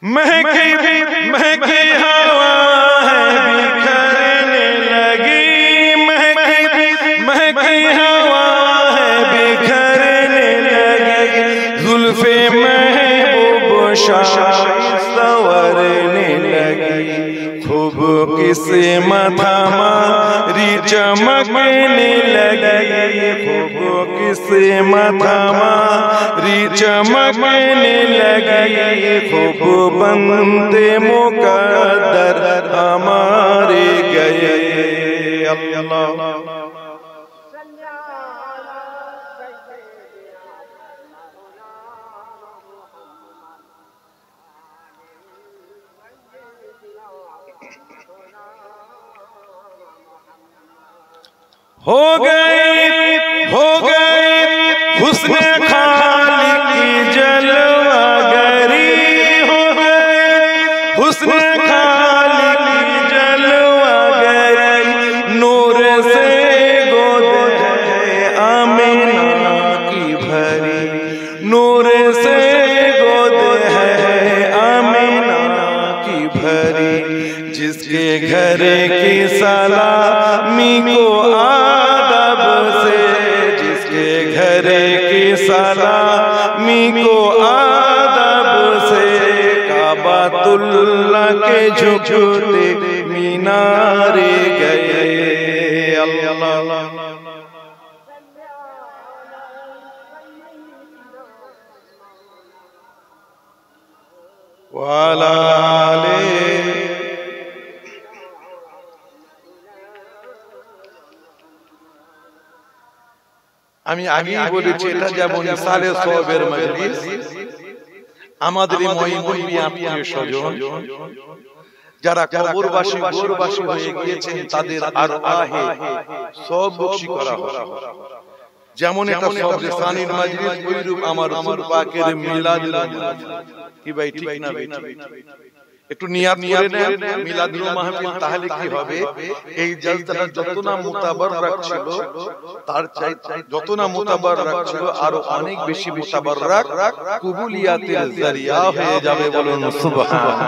महकी महकी हवा है बिखरने लगी, महकी महकी हवा है बिखरने लगी, जुल्फे महबूब शाही संवरने लगी, खूब किस्मत हमारी चमकने लगी, खूब किस्मत हमारी चमकने लगी, खूब बंदे मुकद्दर हमारे गए। अल्लाह हो गई हुस्न खालिक की जलवागरी, हो गई हुस्न खालिक की जलवागरी, नूर से गोद है आमिना की भरी, नूर से गोद है आमिना की भरी, जिसके घर की सलामी को सलामी को आदब से, काबातुल्लाह के झुकते मीनारे गए। अल्लाह वाला আমি আগেই বলেছি এটা যেমন সালে সওয়াবের মজলিস, আমাদের মঈনুল মিয়া আত্মীয় স্বজন যারা কবরবাসী গোরবাসী হয়ে গিয়েছেন তাদের আরওয়াহে সওয়াব বখশি করা হয়। যেমন এটা সবরে সানির মজলিস, ওইরূপ আমার রাসূল পাকের মিলাদুল কি ভাই ঠিক না ভাই? একটু নিয়াত করে নেন মিলাদুল মাহফিল, তাহলে কি হবে এই জলসাটা যত না মুতাবাররাক ছিল তার চাইতে যত না মুতাবাররাক ছিল আরো অনেক বেশি মুতাবাররাক কবুলিয়াতের জরিয়া হয়ে যাবে। বলুন সুবহানাল্লাহ।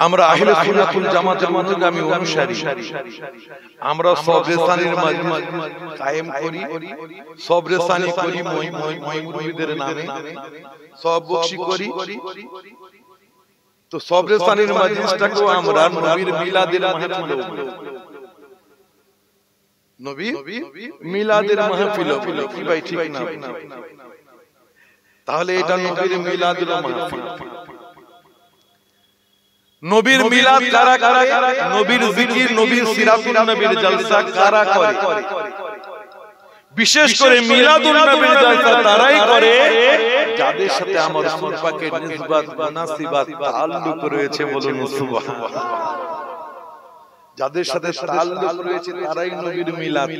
আমরা আহলে সুন্নাতুল জামাতের অনুগামী অনুসারী, আমরা সবরে সানির মজলিস কায়েম করি, সবরে সানি করি, মুরিদের নামে সওয়াব বখশি করি। তো সবরে সানির মজলিসটাকেও আমরা নবীর মিলাদের মাহফিল, নবীর মিলাদের মাহফিল কি ভাই ঠিক না? তাহলে এটা নবীর মিলাদুল মাহফিল। নবীর মিলাদ কারা করে? নবীর জিকির, নবীর সিরাতুন নবীর জলসা কারা করে? বিশেষ করে মিলাদুন নবীর জলসা তারাই করে যাদের সাথে আমার রাসূল পাকের নিসবত মুনাসিবাত তাআল্লুক রয়েছে। বলুন সুবহানাল্লাহ। যাদের সাথে তাআল্লুক রয়েছে তারাই নবীর মিলাদ।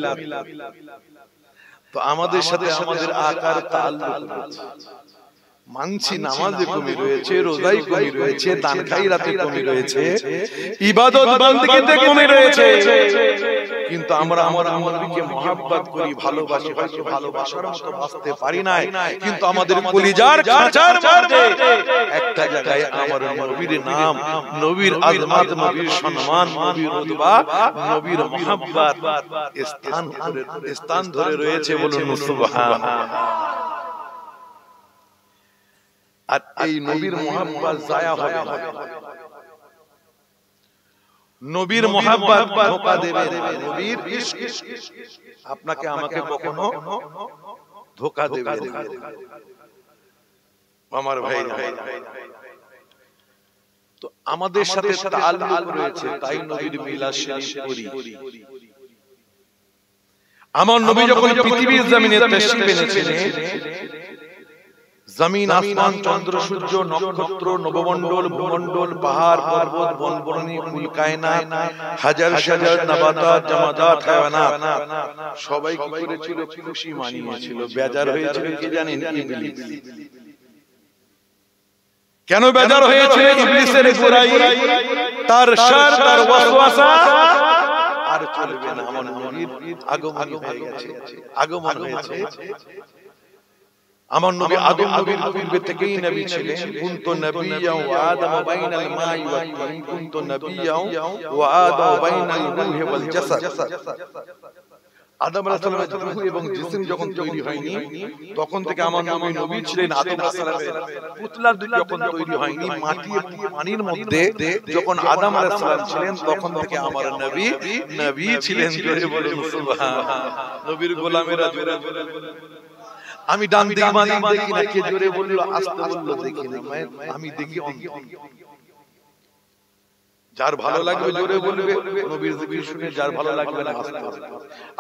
তো আমাদের সাথে আমাদের আকার তাআল্লুক রয়েছে। মানছি নামাজে কমি রয়েছে, রোজায় কমি রয়েছে, দান খায়রাতে কমি রয়েছে, ইবাদত বান্দেগিতে কমি রয়েছে, কিন্তু আমরা আমার নবীকে মহব্বত করি, ভালোবাসি, হয়তো ভালোবাসার মতো বাঁচতে পারি না, কিন্তু আমাদের কলিজার খাঁচার মধ্যে একটা জায়গায় আমার নবীর নাম, নবীর আজমত, নবীর সম্মান, নবীর রুতবা, নবীর মহব্বত স্থান ধরে রয়েছে। বলুন সুবহানাল্লাহ। আর এই নবীর মহব্বত জায়া হবে না, নবীর মহব্বত ধোঁকা দেবে, নবীর ইশক আপনাকে আমাকে কখনো ধোঁকা দেবে না। আমার ভাই, তো আমাদের সাথে তাআল্লুক রয়েছে, তাই নবীর মিলাদ শরীফ করি। আমার নবী যখন পৃথিবীর জমিনে তাশরীফ এনেছিলেন, জমিন, আসমান, চন্দ্র, সূর্য, নক্ষত্র, নবমণ্ডল, ভূমণ্ডল, পাহাড়, পর্বত, বনবননি, কুল কায়নাত, হাজার হাজার নাবাতাত, জামাদাত, হায়াওয়ানাত সবাই কি করেছিল? খুশি মানিয়েছিল। বেজার হয়েছিল কি জানেন? ইবলিস। কেন বেজার হয়েছিল? ইবলিসের গোড়াই, তার শার, তার ওয়াসওয়াসা আর চলবে না। আমার নবীর আগমন হয়ে গেছে, আগমন হয়েছে। আমার নবী আদম নবীর পূর্বে থেকেই নবী ছিলেন। কুনতু নাবিয়্যাও ওয়া আদামু বাইনাল মাই ওয়া তিন, কুনতু নাবিয়্যাও ওয়া আদামু বাইনাল রূহি ওয়াল জাসাদ। আদম আলাইহিস সালামের রূহ এবং জিসম যখন তৈরি হয়নি তখন থেকে আমার নবী নবী ছিলেন। আদম আলাইহিস সালামের পুতলার দুধ যখন তৈরি হয়নি মাটি এবং পানির মধ্যে যখন আদম আলাইহিস সালাম ছিলেন তখন থেকে আমার নবী নবী ছিলেন। জোরে বলুন সুবহানাল্লাহ। নবীর গোলামেরা জোরে বলুন। আমি ডান দিক বাম দিক দেখি না, কে জোরে বললো আস্তে বললো দেখি না, আমি দেখি যার ভালো লাগবে জোরে বলবে, নবীর জিকির শুনে যার ভালো লাগবে না আস্তে বলবে।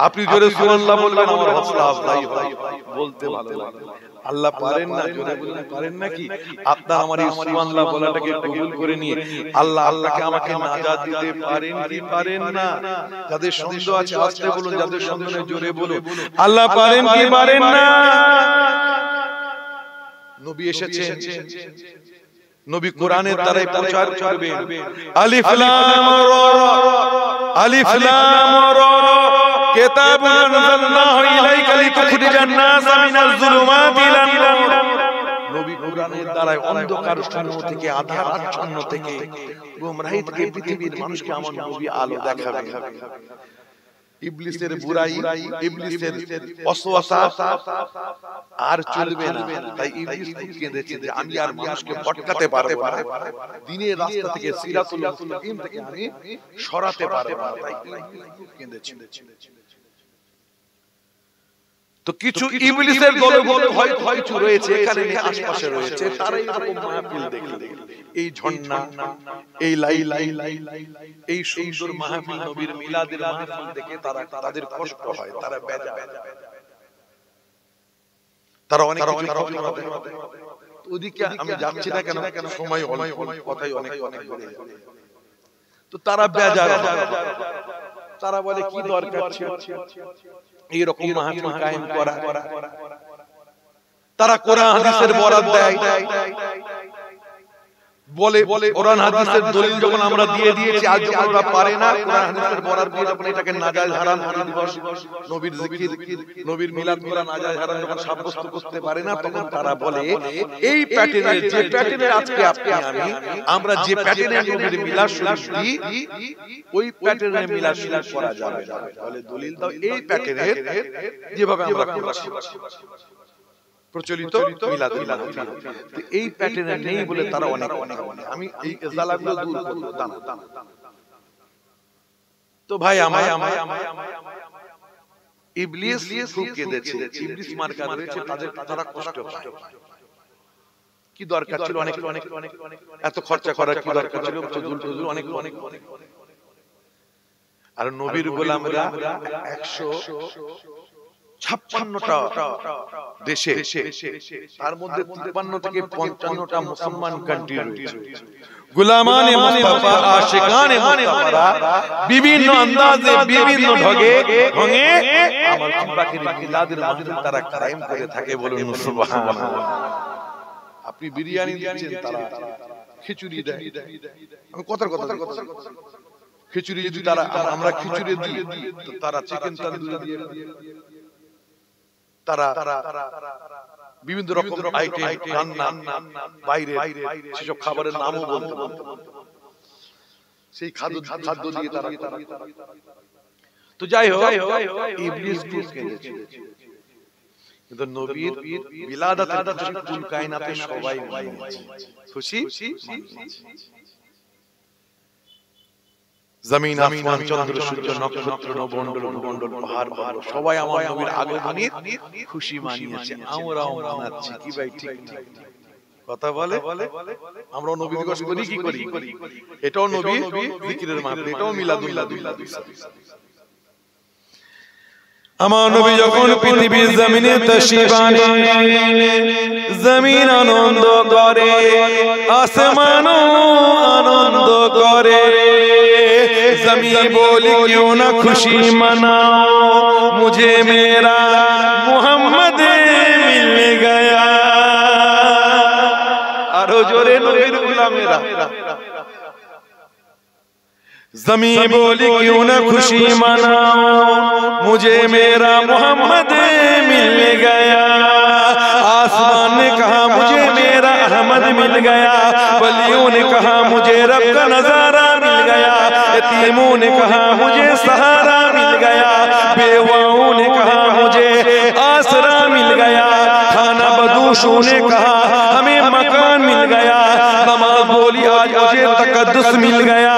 আপনি জোরে সুবহানাল্লাহ বলবেন, আমার হৌসলা আফজাই হয়, বলতে ভালো লাগে। আল্লাহ পারেন না, জোরে বলতে পারেন নাকি? আপনার আমার এই সুবহানাল্লাহ বলাটাকে কবুল করে নিয়ে আল্লাহকে আমাকে নাজাত দিতে পারেন কি পারেন না? যাদের সন্দেহ আছে আস্তে বলুন, যাদের সন্দেহ নেই জোরে বলুন আল্লাহ পারেন কি পারেন না? নবী এসেছেন, নবী কোরআনের দ্বারাই প্রচার করবেন। আলিফ লাম রা, আলিফ লাম রা, কিতাবুন আনজালনাহু ইলাইকা লিতুখরিজান নাসা মিনাজ যুলুমাতি ইলান নূর। নবী কোরআনের দ্বারাই অন্ধকার শূন্য থেকে, আধার আচ্ছন্ন থেকে, গোমরাহি থেকে পৃথিবীর মানুষকে আমার নবী আলো দেখাবেন। ইবলিসের বুরাই, ইবলিসের ওয়াসওয়াসা আর চলবে না। তাই ইবলিস কেঁদেছে যে আমি আর মানুষকে ভটকাতে পারবো না, দ্বীনের রাস্তা থেকে, সিরাতুল মুস্তাকিম থেকে আমি সরাতে পারবো না। তাই ইবলিস কেঁদেছে। তো কিছু ইবলিসের দলবল হয়তো কিছু রয়েছে এখানে আশেপাশে রয়েছে, তারা এরকম মাহফিল দেখলে, এই ঝর্ণা, এই এই সুন্দর মাহফিল, নবীর মিলাদের মাহফিল দেখে তাদের কষ্ট হয়, তারা বেজায়, তারা অনেক ওদিকে আমি যাচ্ছি না কেন, সময় অনেক, কথাই অনেক বলে যায়। তো তারা বেজায়, তারা বলে কি দরকার ছিল এইরকম মাহফিল কায়েম করা? তারা কোরআন হাদিসের বরাত দেয়, বলে কোরআন হাদিসের দলিল যখন আমরা দিয়ে দিয়েছি, আজ যখন আমরা পারে না কোরআন হাদিসের বরাত দিয়ে যখন এটাকে নাজায়েজ হারাম করে দিবস, নবীর জিকির, নবীর মিলাদ করা নাজায়েজ হারাম যখন সাব্যস্ত করতে পারে না, তখন তারা বলে এই প্যাটার্নের, যে প্যাটার্নের আজকে আপনি আমরা যে প্যাটার্নের নবীর মিলাদ শরীফ দিই, ওই প্যাটার্নের মিলাদ শরীফ করা যাবে না। বলে দলিল দাও এই প্যাটার্নের, যেভাবে আমরা করছি প্রচলিত মিলাদুল মাহফিল, এই প্যাটার্নে নেই বলে তারা অনেক বলে। আমি এই জালাগুলো দূর করব দাম। তো ভাই আমায় ইবলিস খুব কেঁদেছে, ইবলিস মার্কা রয়েছে, তারা কষ্ট পায়। কি দরকার ছিল অনেক এত খরচা করার, কি দরকার ছিল? হুজুর অনেক আর নবীর গোলামরা 156টা দেশে, তার মধ্যে 53 থেকে 55টা মুসলমান কান্ট্রি রয়েছে। গোলামানে মুস্তাফা, আশিকানে মুস্তাফারা বিভিন্ন আন্দাজে, বিভিন্ন ঢঙে আমার পাখির মিলাদের মাহফিল তারা কায়েম করে থাকে। বলুন সুবহানাল্লাহ। আপনি বিরিয়ানি দিচ্ছেন, তারা খিচুড়ি দেয়। আমি কথার খিচুড়ি যদি তারা, আমরা খিচুড়ি দিই, তো তারা চিকেন তন্দুরি দিয়ে, তারা বিভিন্ন রকম আইটেম রান্না, বাইরে সেসব খাবারের নামও বলতে, সেই খাদ্য দিয়ে তারা। তো যাই হোক, ইবলিস কেঁদেছে, কিন্তু নবীর বিলাদাতের কুল কায়নাতে সবাই খুশি। জমিন, আসমান, চন্দ্র, সূর্য, নক্ষত্র, নবমণ্ডল, ভূমণ্ডল, পাহাড়, সবাই আমার নবীর আগমনের খুশি মানিয়েছে, আমরাও মানাচ্ছি। কি ভাই ঠিক কথা বলে? আমরা নবী দিবস করি, কি করি? এটাও নবী জিকিরের মাহফিল, এটাও মিলাদুল্লাহ। আমার নবী যখন পৃথিবীর জমিনে তাশরীফ আনেন, জমিন আনন্দ করে, আসমানও আনন্দ করে। জমিন বলি क्यों ना खुशी मनाओ, मुझे मेरा मोहम्मद मिल गया। আরো জোরে নবীর গোলামেরা, ज़मीं बोली क्यों न खुशी मनाओ, मुझे मेरा मोहम्मद मिल गया। गया, वलियों ने कहा मुझे रब का नजारा मिल गया, यतीमों ने कहा मुझे सहारा मिल गया, बेवाओं ने कहा मुझे आसरा मिल गया, खाना बदूशों ने कहा हमें मकान मिल गया, नमाज बोली आज मुझे तकद्दुस मिल गया,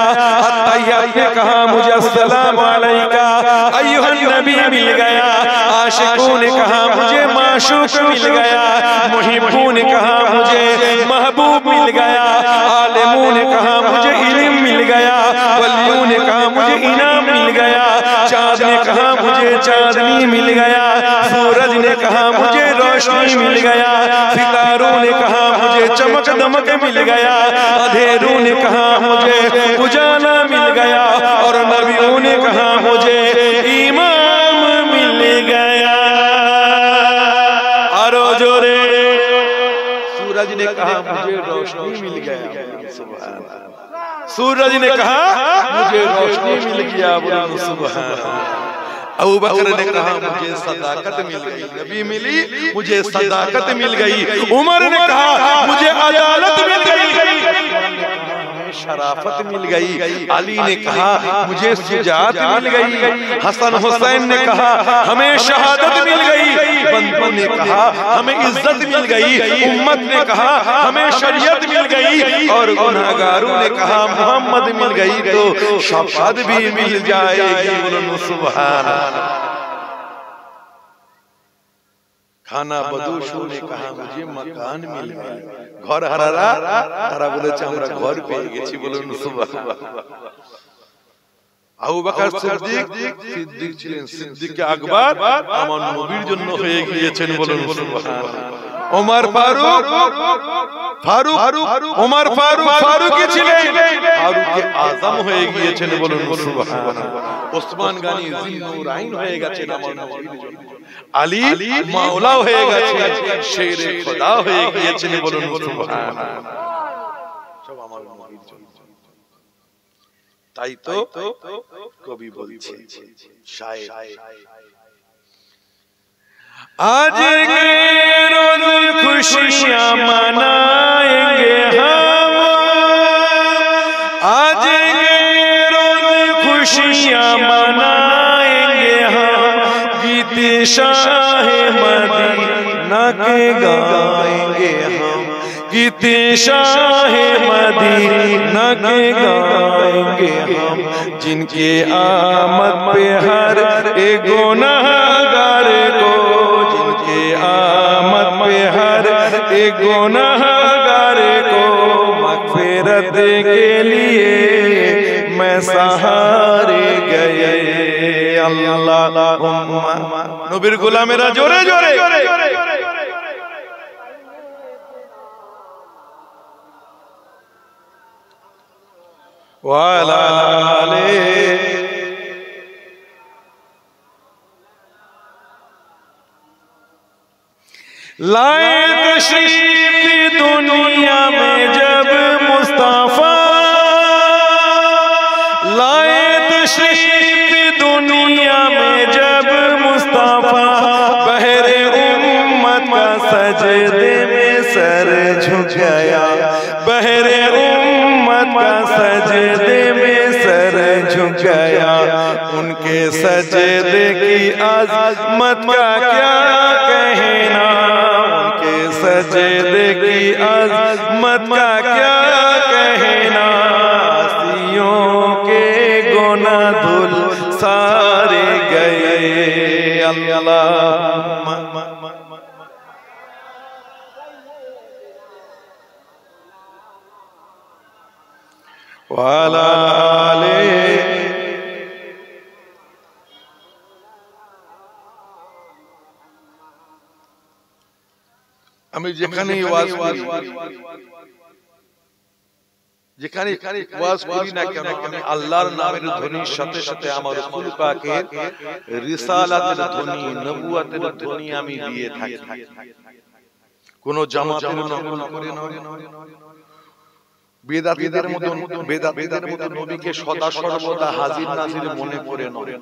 अत्तहियात ने कहा मुझे अस्सलाम अलैका अय्युहन नबी मिल गया, आशिकों ने कहा मुझे माशूक मिल गया, मुहिब्बों ने कहा मुझे महबूब मिल गया, आलिमों ने कहा मुझे इल्म मिल गया, वलियों ने कहा मुझे इनाम मिल गया, चाँद ने कहा मुझे चांदनी मिल गया, सूरज ने कहा मुझे रोशनी मिल गया, सितारों ने कहा मुझे चमक दमक मिल गया, अंधेरों ने कहा मुझे उजाला मिल गया, और नबियों ने कहा मुझे इमाम मिल गया। आरो जोरे सूरज ने कहा मुझे रोशनी मिल गया, सुभान अल्लाह। सूरज ने कहा मुझे रोशनी मिल गया, बोलो सुभान अल्लाह। अबू बकर ने कहा मुझे सदाकत मिल गई, नबी मिली मुझे सदाकत मिल गई, उमर ने कहा मुझे अदालत मिल गई, शराफत मिल गई, अली ने कहा मुझे सुजात मिल गई, हसन हुसैन ने कहा हमें शहादत मिल गई, बंदों ने कहा हमें इज्जत मिल गई, उम्मत ने कहा हमें शरीयत मिल गई, और गुनहगारों ने कहा मोहम्मद मिल गई तो शफाअत भी मिल जाएगी, बोलो सुभान अल्लाह। खाना बदूशों ने कहा मुझे मकान मिल गया, घर हारारा तारा বলেছে আমরা ঘর পেয়ে গেছি, বলুন সুবহানাল্লাহ। আবু বকর সিদ্দিক ছিলেন সিদ্দিক আকবর, আমার নবীর জন্য হয়ে গিয়েছেন, বলুন সুবহানাল্লাহ। ওমর ফারুক ওমর ফারুক ফারুকই ছিলেন, ফারুক আজম হয়ে গিয়েছেন, বলুন সুবহানাল্লাহ। ওসমান গনি জিন্নুরাইন হয়ে গেছেন আমার নবীর জন্য, আলী মাওলা হয়ে গেছেন, শেরে খোদা হয়ে গিয়েছেন, বলুন সুবহানাল্লাহ। সব আমার নবীর জন্য। তাই তো কবি বলছে শায়ের, आज के रोज खुशियां मनाएंगे हम, आज के रोज खुशियां मनाएंगे हम, गीत शाह मदीना के गाएंगे हम, गीत शाह मदीना के गाएंगे हम, जिनके आमद पे हर एक गुनाहगार को, आमद पे हर एक गुनाहगार को मग़फ़िरत के लिए मैं सहारे गए, अल्लाहुम्मा। नबीर गुलामेरा जोरे जोरे वाला लाए तशरीफ दुनिया में जब मुस्तफा, लाए तशरीफ दुनिया में जब मुस्तफा, बहरे उम्मत का सजदे में सर झुक गया, बहरे उम्मत का सजदे में सर झुक गया, उनके सजदे की अज़मत का क्या कहना, सजदे की अज़मत का क्या कहना, सियों के गुनाह धुल सारे गए, अल्लाह वाला আমি যেখানে ওয়াজ করি, যেখানে ওয়াজ করি না কেন, আমি আল্লাহর নামের ধ্বনির সাথে সাথে আমার রাসূল পাকের রিসালাতের ধ্বনি, নবুয়তের ধ্বনি আমি দিয়ে থাকি। কোন জামাতের নকল করে নয়, বেদাতীদের মতো নবীকে সদা সর্বদা হাজির নাজির মনে করে নয়,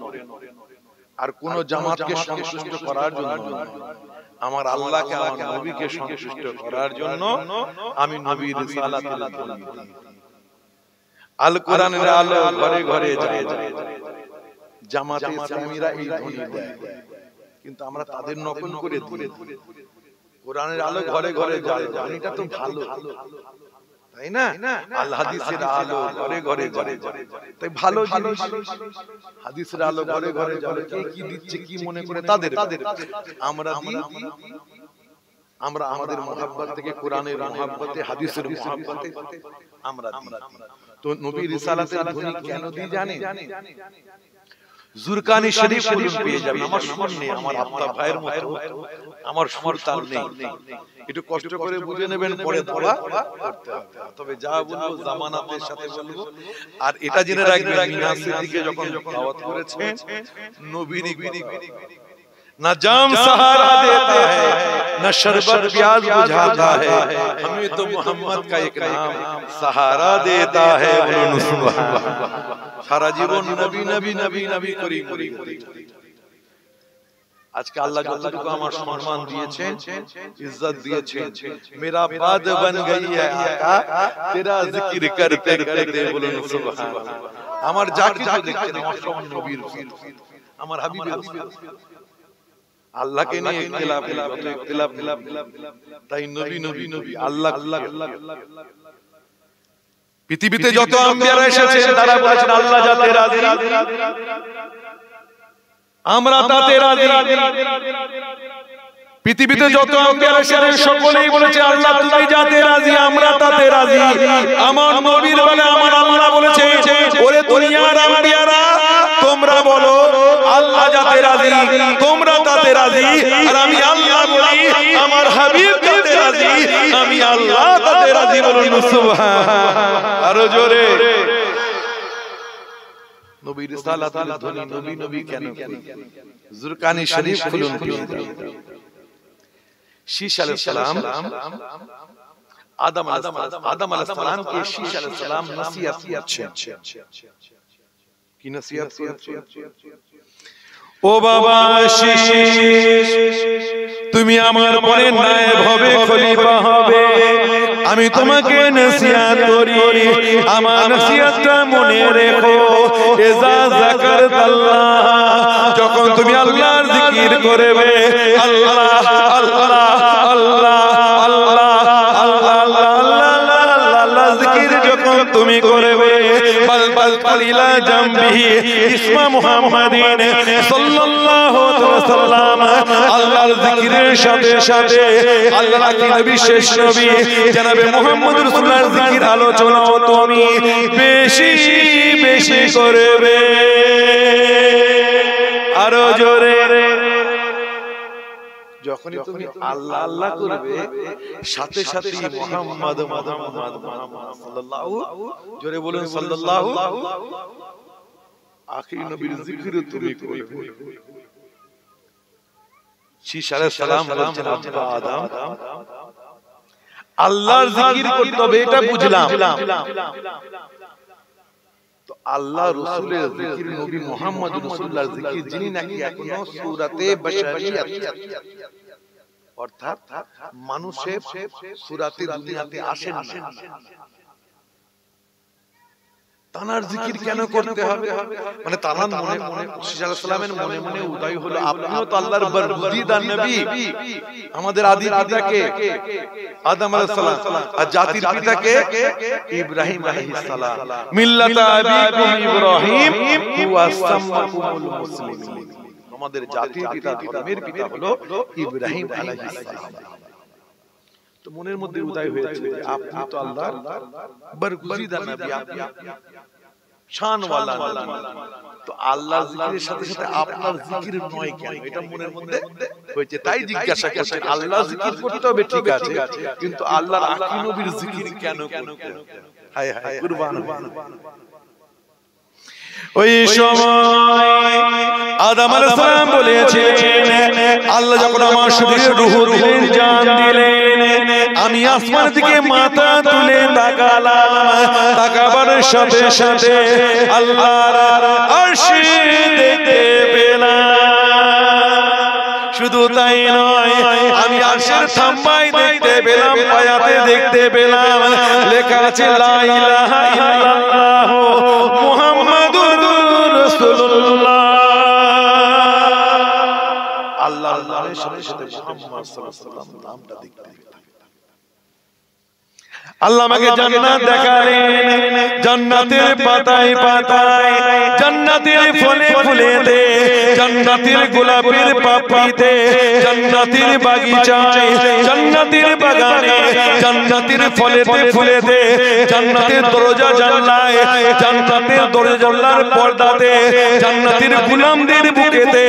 আর কোন জামাতকে সন্তুষ্ট করার জন্য নয়। আমার আল্লাহকে আমার নবীকে সন্তুষ্ট করার জন্য আমি নবীর রিসালাতের ধ্বনি দিই। আল কোরআনের আলো ঘরে ঘরে যায়, জামাতে ইসলামীরা এই ধ্বনি দেয়, কিন্তু আমরা তাদের নকল করে দিই। কোরআনের আলো ঘরে ঘরে যায়, ধ্বনিটা তো ভালো, তাই না? আল হাদিসের আলো ঘরে ঘরে যায়, তাই ভালো জিনিস হাদিসের আলো ঘরে ঘরে যায়। কে কি দিচ্ছে কি মনে করে তাদের আমরা দিই। আমরা আমাদের মহব্বত থেকে কোরআনের মহব্বতে, হাদিসের মহব্বতে আমরা দিই। তো নবী রিসালাতের ধ্বনি কেন দিই জানেন? জুরকানি শরীফ পড়ুন, পেয়ে যাবেন। আমার সুর নেই, আমার আব্বা ভাইয়ের মতো আমার সুর তাল নেই, একটু কষ্ট করে বুঝে নেবেন, পরে পড়া করতে হবে। তবে যা বলবো জামানাতের সাথে বলবো। আর এটা জেনে রাখবেন, মিনাস সিদ্দিকে যখন দাওয়াত করেছেন, নবীর ना जाम सहारा देता है, न शरबत प्यास बुझाता है, हमें तो मोहम्मद का एक नाम सहारा देता है। सारा जीवन नबी नबी नबी नबी करी करी करी। आज के अल्लाह যতটুকু আমার সম্মান দিয়েছেন, इज्जत দিয়েছেন, मेरा बात बन गई है आका, तेरा जिक्र करते करते बोलুন সুবহানাল্লাহ। আমার যা কিছু দেখছেন আমার সব নবীর, আমার হাবিবের। আল্লাহকে নিয়ে ইখতিলাফ, তাই নবী নবী নবী আল্লাহ আল্লাহ। পৃথিবীতে যত আম্বিয়ারা এসেছেন তারা বলেছেন আল্লাহ যাতে রাজি আমরা তাতে রাজি। পৃথিবীতে যত আম্বিয়ারা এসেছেন সকলেই বলেছে আল্লাহ তুমি যাতে রাজি আমরা তাতে রাজি। আমার নবীর বলে আমার আল্লাহ বলেছে, ওরে দুনিয়ার আম্বিয়ারা তোমরা বলো আল্লাহ যাতে রাজি, তোমরা তাতে রাজি। আর আমি আল্লাহ বলি আমার হাবিব যাতে রাজি, আমি আল্লাহ তাতে রাজি। বলুন সুবহানাল্লাহ, আরো জোরে। নবীর রিসালাতের ধ্বনি নবী নবী কেন? জুরকানি শরীফ খুলুন। শীশ আলাইহিস সালাম, আদম আলাইহিস সালাম কে শীশ আলাইহিস সালাম নসিহত করছেন। কি নসিহত করছেন? ও বাবা শীশ, তুমি আমার পরে নায়েব হবে, খলিফা হবে। আমি তোমাকে নসিহত করি, আমার নসিহতটা মনে রেখো। ইজা যাকারতাল্লাহ, যখন তুমি আল্লাহর জিকির করবে, আল্লাহ আল্লাহ আল্লাহ আল্লাহ আল্লাহ আল্লাহ জিকির যখন তুমি করবে, বাল বাল কালিলা জামবিহি ইসমা মুহাম্মাদিন সাল্লাল্লাহু আলাইহি ওয়াসাল্লাম, আল্লাহর জিকিরের সাথে সাথে আল্লাহর কি নবী শেষ নবী জনাবে মুহাম্মদ রাসূলুল্লাহর জিকির আলোচনাও তুমি বেশি বেশি করবে। আরো জোরে। যখনই তুমি আল্লাহ আল্লাহ করবে, সাথে সাথে মুহাম্মদ মুহাম্মদ মুহাম্মদ সাল্লাল্লাহু, জোরে বলুন সাল্লাল্লাহু, আখির নবীর জিকির তুমি করবে। শীশ আলাইহিস সালাম বলছেন আব্বা আদম আল্লাহর জিকির করতে হবে, এটা বুঝলাম। তো আল্লাহ রাসূলের জিকির, নবী মুহাম্মদ রাসূলুল্লাহর জিকির, যিনি নাকি এখনো সূরাতে বাশারিয়াত অর্থাৎ মানুষের সূরাতে দুনিয়াতে আসেন না, তানার জিকির কেন করতে হবে? মানে তানার মনে মনে শীশ আলাইহিস সালামের মনে মনে উদয় হলো আপনিও তো আল্লাহর বরগুদিদা নবী। আমাদের আদি পিতাকে আদম আলাইহিস সালাম, আর জাতির পিতাকে ইব্রাহিম আলাইহিস সালাম। মিল্লাতা আবিকুম ইব্রাহিম হুয়া সাম্মাকুমুল মুসলিমিন। আমাদের জাতির পিতা, ধর্মের পিতা হলো ইব্রাহিম আলাইহিস সালাম। তো মনের মধ্যে উদয় হয়েছে যে আপনি তো আল্লাহর বরগুদিদা নবী, আপনি শানওয়ালা নবী। তো আল্লাহর জিকিরের সাথে সাথে আপনার জিকির নয় কেন? এটা মনের মধ্যে হয়েছে, তাই জিজ্ঞাসা করছেন। আল্লাহ জিকির করতে হবে ঠিক আছে, কিন্তু আল্লাহর আকি নবীর জিকির কেন করতে হবে? হায় হায়, কুরবান। ওই সময় আদম আলাইহিস সালাম বলেছেন, আল্লাহ যখন আমার শরীরে রূহ দিলেন, জান দিলেন, আমি আসমানের দিকে মাথা তুলে তাকালাম। তাকাবার সাথে সাথে আল্লাহর আরশ দেখতে পেলাম। শুধু তাই নয়, আমি আরশের থাম্বায় দেখতে পেলাম, পায়াতে দেখতে পেলাম লেখা আছে লা ইলাহা ইল্লাল্লাহ মুহাম্মাদুর রাসূলুল্লাহ। আল্লাহর নামের সাথে সাথে মুহাম্মদ সাল্লাল্লাহু আলাইহি ওয়াসাল্লাম নামটা দেখতে পেলাম। আল্লাহ আমাকে জান্নাত দেখালেন, জান্নাতের পাতায় পাতায়, জান্নাতের ফুলে ফুলেতে, জান্নাতের গোলাপের পাপড়িতে, জান্নাতের বাগিচায়, জান্নাতের বাগানে, জান্নাতের ফলেতে ফুলেতে, জান্নাতের দরজা জানলায়, জান্নাতের দরজা জানলার পর্দাতে, জান্নাতের গোলামদের বুকেতে,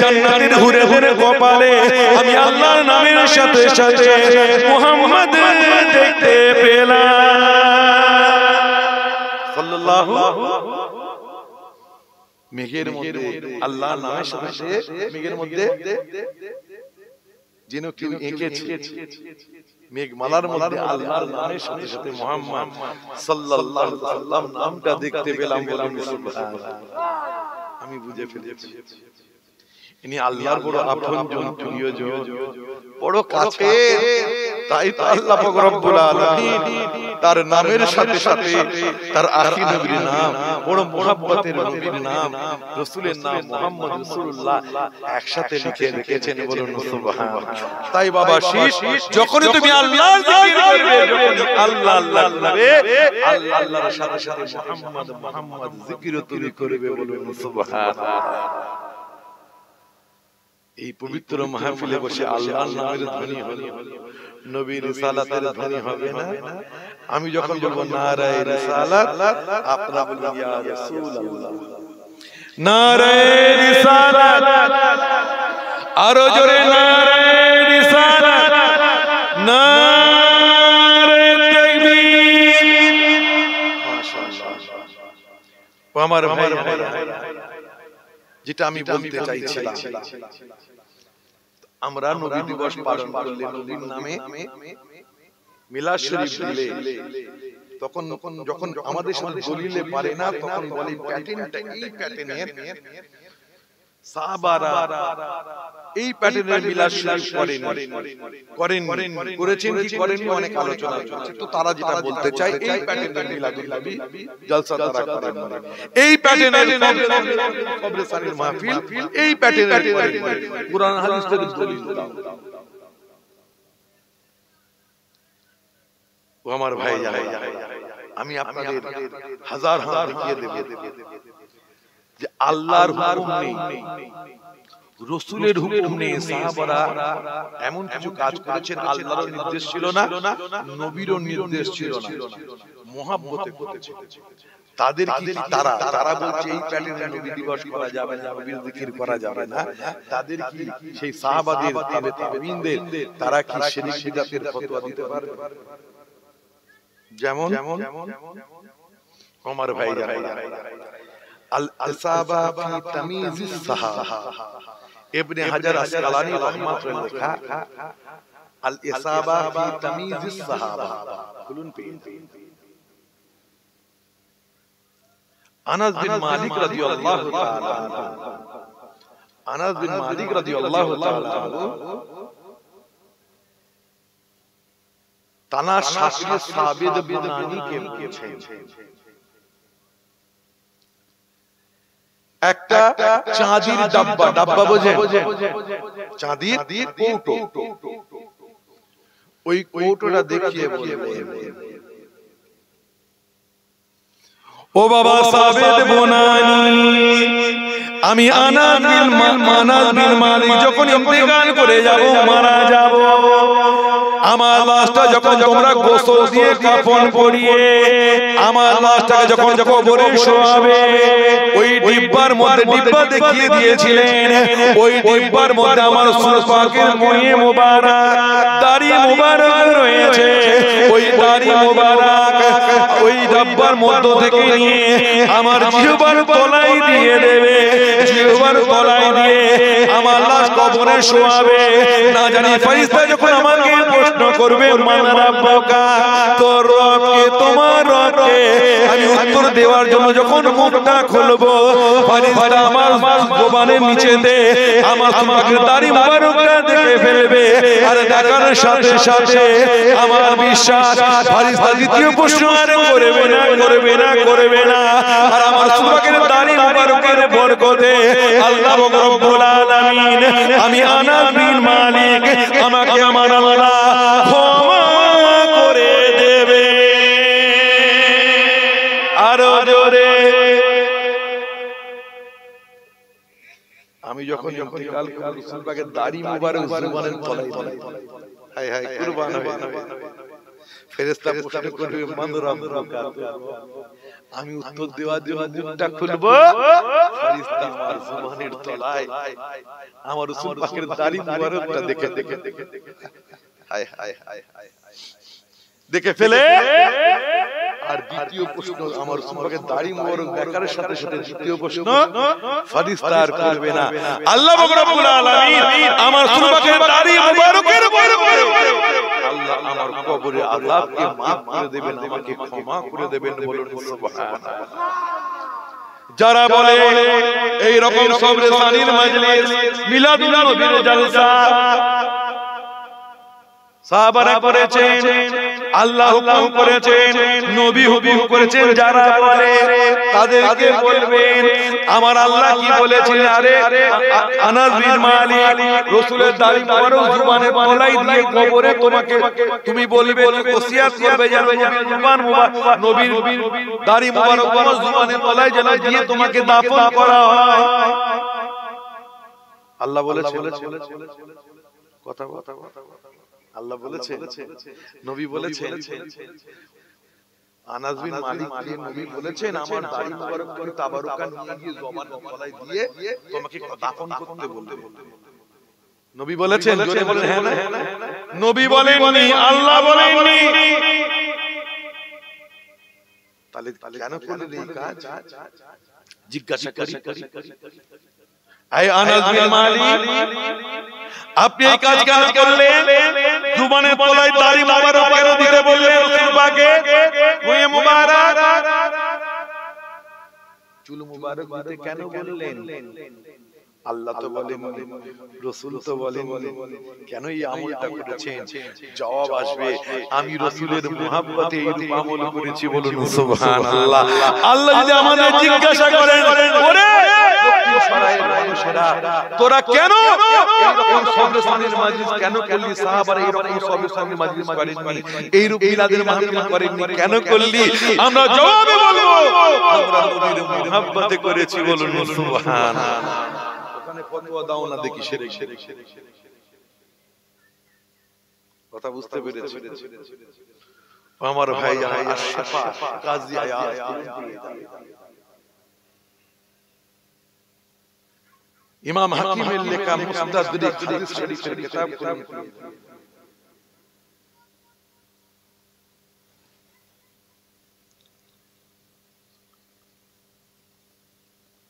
জান্নাতের হুরে হুরে কপালে আমি আল্লাহর নামের সাথে সাথে মুহাম্মদ দেখতে পেলাম সাল্লাল্লাহু। মেঘের মধ্যে আল্লাহর নামের সাথে মেঘের মধ্যে যেন কেউ এঁকেছে, মেঘমালার মধ্যে আল্লাহর নামের সাথে সাথে মুহাম্মদ সাল্লাল্লাহু আলাইহি ওয়াসাল্লাম নামটা দেখতে পেলাম। বলুন সুবহানাল্লাহ। আমি বুঝে ফেলেছি ইনি আল্লাহর বড় আপনজন, প্রিয়জন, বড় কাছে। তাই তো আল্লাহ পাক রব্বুল আলামিন তার নামের সাথে সাথে তার আখি নবীর নাম, বড় মুহাব্বতের নবীর নাম, রাসূলের নাম মুহাম্মদ রাসূলুল্লাহ একসাথে লিখে রেখেছেন। বলুন সুবহানাল্লাহ। তাই বাবা শীষ, যখন তুমি আল্লাহর জিকির করবে, যখন আল্লাহ আল্লাহ করবে, আল্লাহ আল্লাহর সাথে সাথে মুহাম্মদ মুহাম্মদ জিকিরও তুমি করবে। বলুন সুবহানাল্লাহ। এই পবিত্র মাহফিলে বসে আল্লাহর নামের ধ্বনি হলো, নবীর রিসালাতের ধ্বনি হবে না? আমি যখন বলবো নারায়ে রিসালাত, আপনারা বলবেন ইয়া রাসূলুল্লাহ। নারায়ে রিসালাত, আরো জোরে নারায়ে রিসালাত, নারায়ে তাকবীর। মাশাআল্লাহ। ও আমার ভাই, যেটা আমি বলতে চাইছিলাম, আমরা নবী দিবস পালন করলে, নবীর নামে মিলাদ শরীফ দিলে, তখন যখন আমাদের সাথে দলিলে পারে না, তখন বলে প্যাটার্নটা এই প্যাটার্নের, সাহাবারা এই প্যাটার্নের মিলাদ শরীফ করেছেন কি করেননি, অনেক আলোচনা চলছে। তো তারা যেটা বলতে চায়, এই প্যাটার্নের মিলাদুন নবী জলসা তারা করেন, এই প্যাটার্নের কবরস্থানের মাহফিল, এই প্যাটার্নের কুরআন হাদিসের দলিল দাও। ও আমার ভাই, আমি আপনাদের হাজার হাজার দেখিয়ে দেব যে আল্লাহর হুকুম নেই, রাসূলের হুকুম নেই। সাহাবারা এমন কিছু কাজ করেছেন, আল্লাহর নির্দেশ ছিল না, নবীরও নির্দেশ ছিল না, মুহাব্বতে করেছে। তাদের কি তারা বলছে এই প্যাটার্নে নবী দিবস করা যাবে না, নবীর জিকির করা যাবে না? তাদের কি সেই সাহাবাদের তাবেঈনদের তারা কি শিরক বিদআতের ফতোয়া দিতে পারবে? যেমন ওমর ভাই আল-ইসাবা ফি তামিজিস সাহাবা, ইবনে হাজার আসকালানী রাহমাতুল্লাহ লেখা আল-ইসাবা ফি তামিজিস সাহাবা। বলুন আনাস বিন মালিক রাদিয়াল্লাহু তাআলা আনহু, আনাস বিন মালিক রাদিয়াল্লাহু তাআলা আনহু তানা শাকির সাবিদ বুনানি কে বলেছেন, একটা চাঁদির ডাব্বা বোঝেন, চাঁদির কৌটো, ওই কৌটোটা দেখিয়ে বললেন, ও বাবা সাবিদ বুনানি, আমি আনাস বিন মালিক যখন ইন্তেকাল করে যাব, মারা যাব, আমার লাশটা যখন তোমরা গোসল দিয়ে কাফন পরিয়ে আমার লাশটাকে যখন কবরে শোয়াবে, ওই ডিব্বার মধ্যে ডিব্বা দেখিয়ে দিয়েছিলেন, ওই ডিব্বার মধ্যে আমার রাসূল পাকের মুয়ে মোবারক, দাড়ি মোবারক রয়েছে, ওই দাড়ি মোবারক ওই ডাব্বার মধ্য থেকে নিয়ে আমার জিহ্বার তলায় দিয়ে দেবে, জিহ্বার তলায় দিয়ে আমার লাশ কবরে শোয়াবে, না জানি ফেরেশতা যখন আমাকে প্রশ্ন করবে মান রাব্বুকা, তোর রব কে, তোমার রব কে, আমি উত্তর দেওয়ার জন্য যখন মুখটা খুলবো, ফেরেশতা আমার জবানের নিচে দে আমার তোমাকে দাড়ি মুবারকটা দেখে ফেলবে, আর দেখার সাথে সাথে আমার বিশ্বাস ফেরেশতা দ্বিতীয় প্রশ্ন আর করবে না, করবে না, করবে না। আর আমার তোমাকে দাড়ি মুবারকের বরকতে আল্লাহ রব্বুল আলামিন, আমি আনাস বিন মালিক, আমাকে আমার আল্লাহ ক্ষমা করে দেবে। আরো জোরে, আমি যখন ইন্তেকাল করব রাসূল পাকের দাড়ি মুবারক জুবানের তলায় তলায়, হায় হায় কুরবান হবে। ফেরেশতা প্রশ্ন করবে মান রাব্বুকা, আমি উত্তর দেওয়ার জন্য মুখটা খুলব, ফেরেশতা আমার জুবানের তলায় আমার রাসূল পাকের দাড়ি মুবারকটা দেখে দেখে দেখে হায় হায় হায় হায় দেখে ফেলে। আর দ্বিতীয় প্রশ্ন আমার রাসূল পাকের দাড়ি মুবারক দেখার সাথে সাথে দ্বিতীয় প্রশ্ন ফেরেশতা আর করবে না। আল্লাহ রাব্বুল আলামিন আমার রাসূল পাকের দাড়ি মুবারকের বরকতে আল্লাহ আমার কবরে আযাবকে maaf করে দেবেন, আমাকে ক্ষমা করে দেবেন, বলুন সুবহানাল্লাহ। যারা বলে এই রকম সবরে সানির মজলিস, মিলাদুন নবীর জলসা সাহাবারা করেছেন, আল্লাহ হুকুম করেছেন, নবী হুকুম করেছেন, যারা বলে তাদেরকে বলবেন আমার আল্লাহ কি বলেছেন। আরে আনাস বিন মালিক, রাসূলের দাড়ি মুবারক জুবানের তলায় দিয়ে কবরে তোমাকে তুমি বলবে, ওসিয়াত করবে যেন নবীর জুবান মুবারক, নবীর দাড়ি মুবারক তোমার জুবানের তলায় যেন দিয়ে তোমাকে দাফন করা হয়। আল্লাহ বলেছেন, কথা কথা আল্লাহ বলেছেন, নবী বলেছেন, আনাস বিন মালিক কে নবী বলেছেন আমার দাড়ি মুবারক করে তাবারুকা নিয়ে গিয়ে জবানের তলায় দিয়ে তোমাকে দাফন করতে বললেন। নবী বলেছেন, জোরে বলেন হ্যাঁ না? নবী বলেননি, আল্লাহ বলেননি। তাহলে কেন করলেন এই কাজ? জিজ্ঞাসা করি, আয় আনাস বিন মালিক, আপনি এই কাজ কেন করলেন? জুবানের তলায় দাড়ি মুবারক কেন দিতে বললেন রাসূল পাকে? মুয়ে মুবারক, চুল মুবারক দিতে কেন বললেন? আল্লাহ তো বলেন, রাসূল তো বলেন, কেন এই আমলটা করেছেন? জবাব আসবে, আমি রাসূলের মুহাব্বতে এই রূপ আমল করেছি, বলুন সুবহানাল্লাহ। আল্লাহ যদি আমাদের জিজ্ঞাসা করেন, ওরে তোরা কেন এরকম সবরে সানির মাজলিস কেন করলি? সাহাবারা এরকম সবরে সানির মাজলিস করেননি, এই রূপ মিলাদের মাহফিল করেননি, কেন করলি? আমরা জবাবে বলবো আমরা নবীর মুহাব্বতে করেছি, বলুন সুবহানাল্লাহ। ওখানে ফতোয়া দাও না দেখি শিরক, কথা বুঝতে পেরেছি আমার ভাই? আশফা কাজী আয়াত ইমাম হাকিমের লেখা মুস্তাদরিক হাদিস শরীফের কিতাব খুলুন।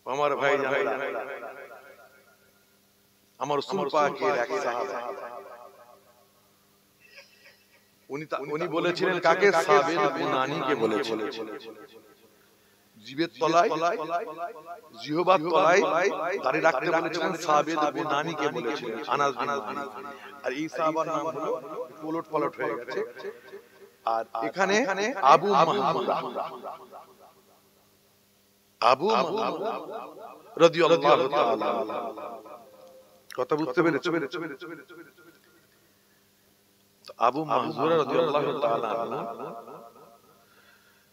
আমার ভাই আমার রাসূল পাকের এক সাহাবা, উনি বলেছিলেন কাকে? সাবিত বুনানিকে বলেছিলেন। জিবের তলায়, জিহ্বার তলায় দাড়ি রাখতে বলেছিলেন, সাবিত বুনানিকে বলেছিলেন, আনাস বিন মালিক। আর এই সাহাবার নাম হলো পলট পলট হয়ে গেছে। আর এখানে আবু মাহমুদ, আবু মাহমুদ রাদিয়াল্লাহু তাআলা, কথা বুঝতে পেরেছো? আবু মাহজুরা রাদিয়াল্লাহু তাআলা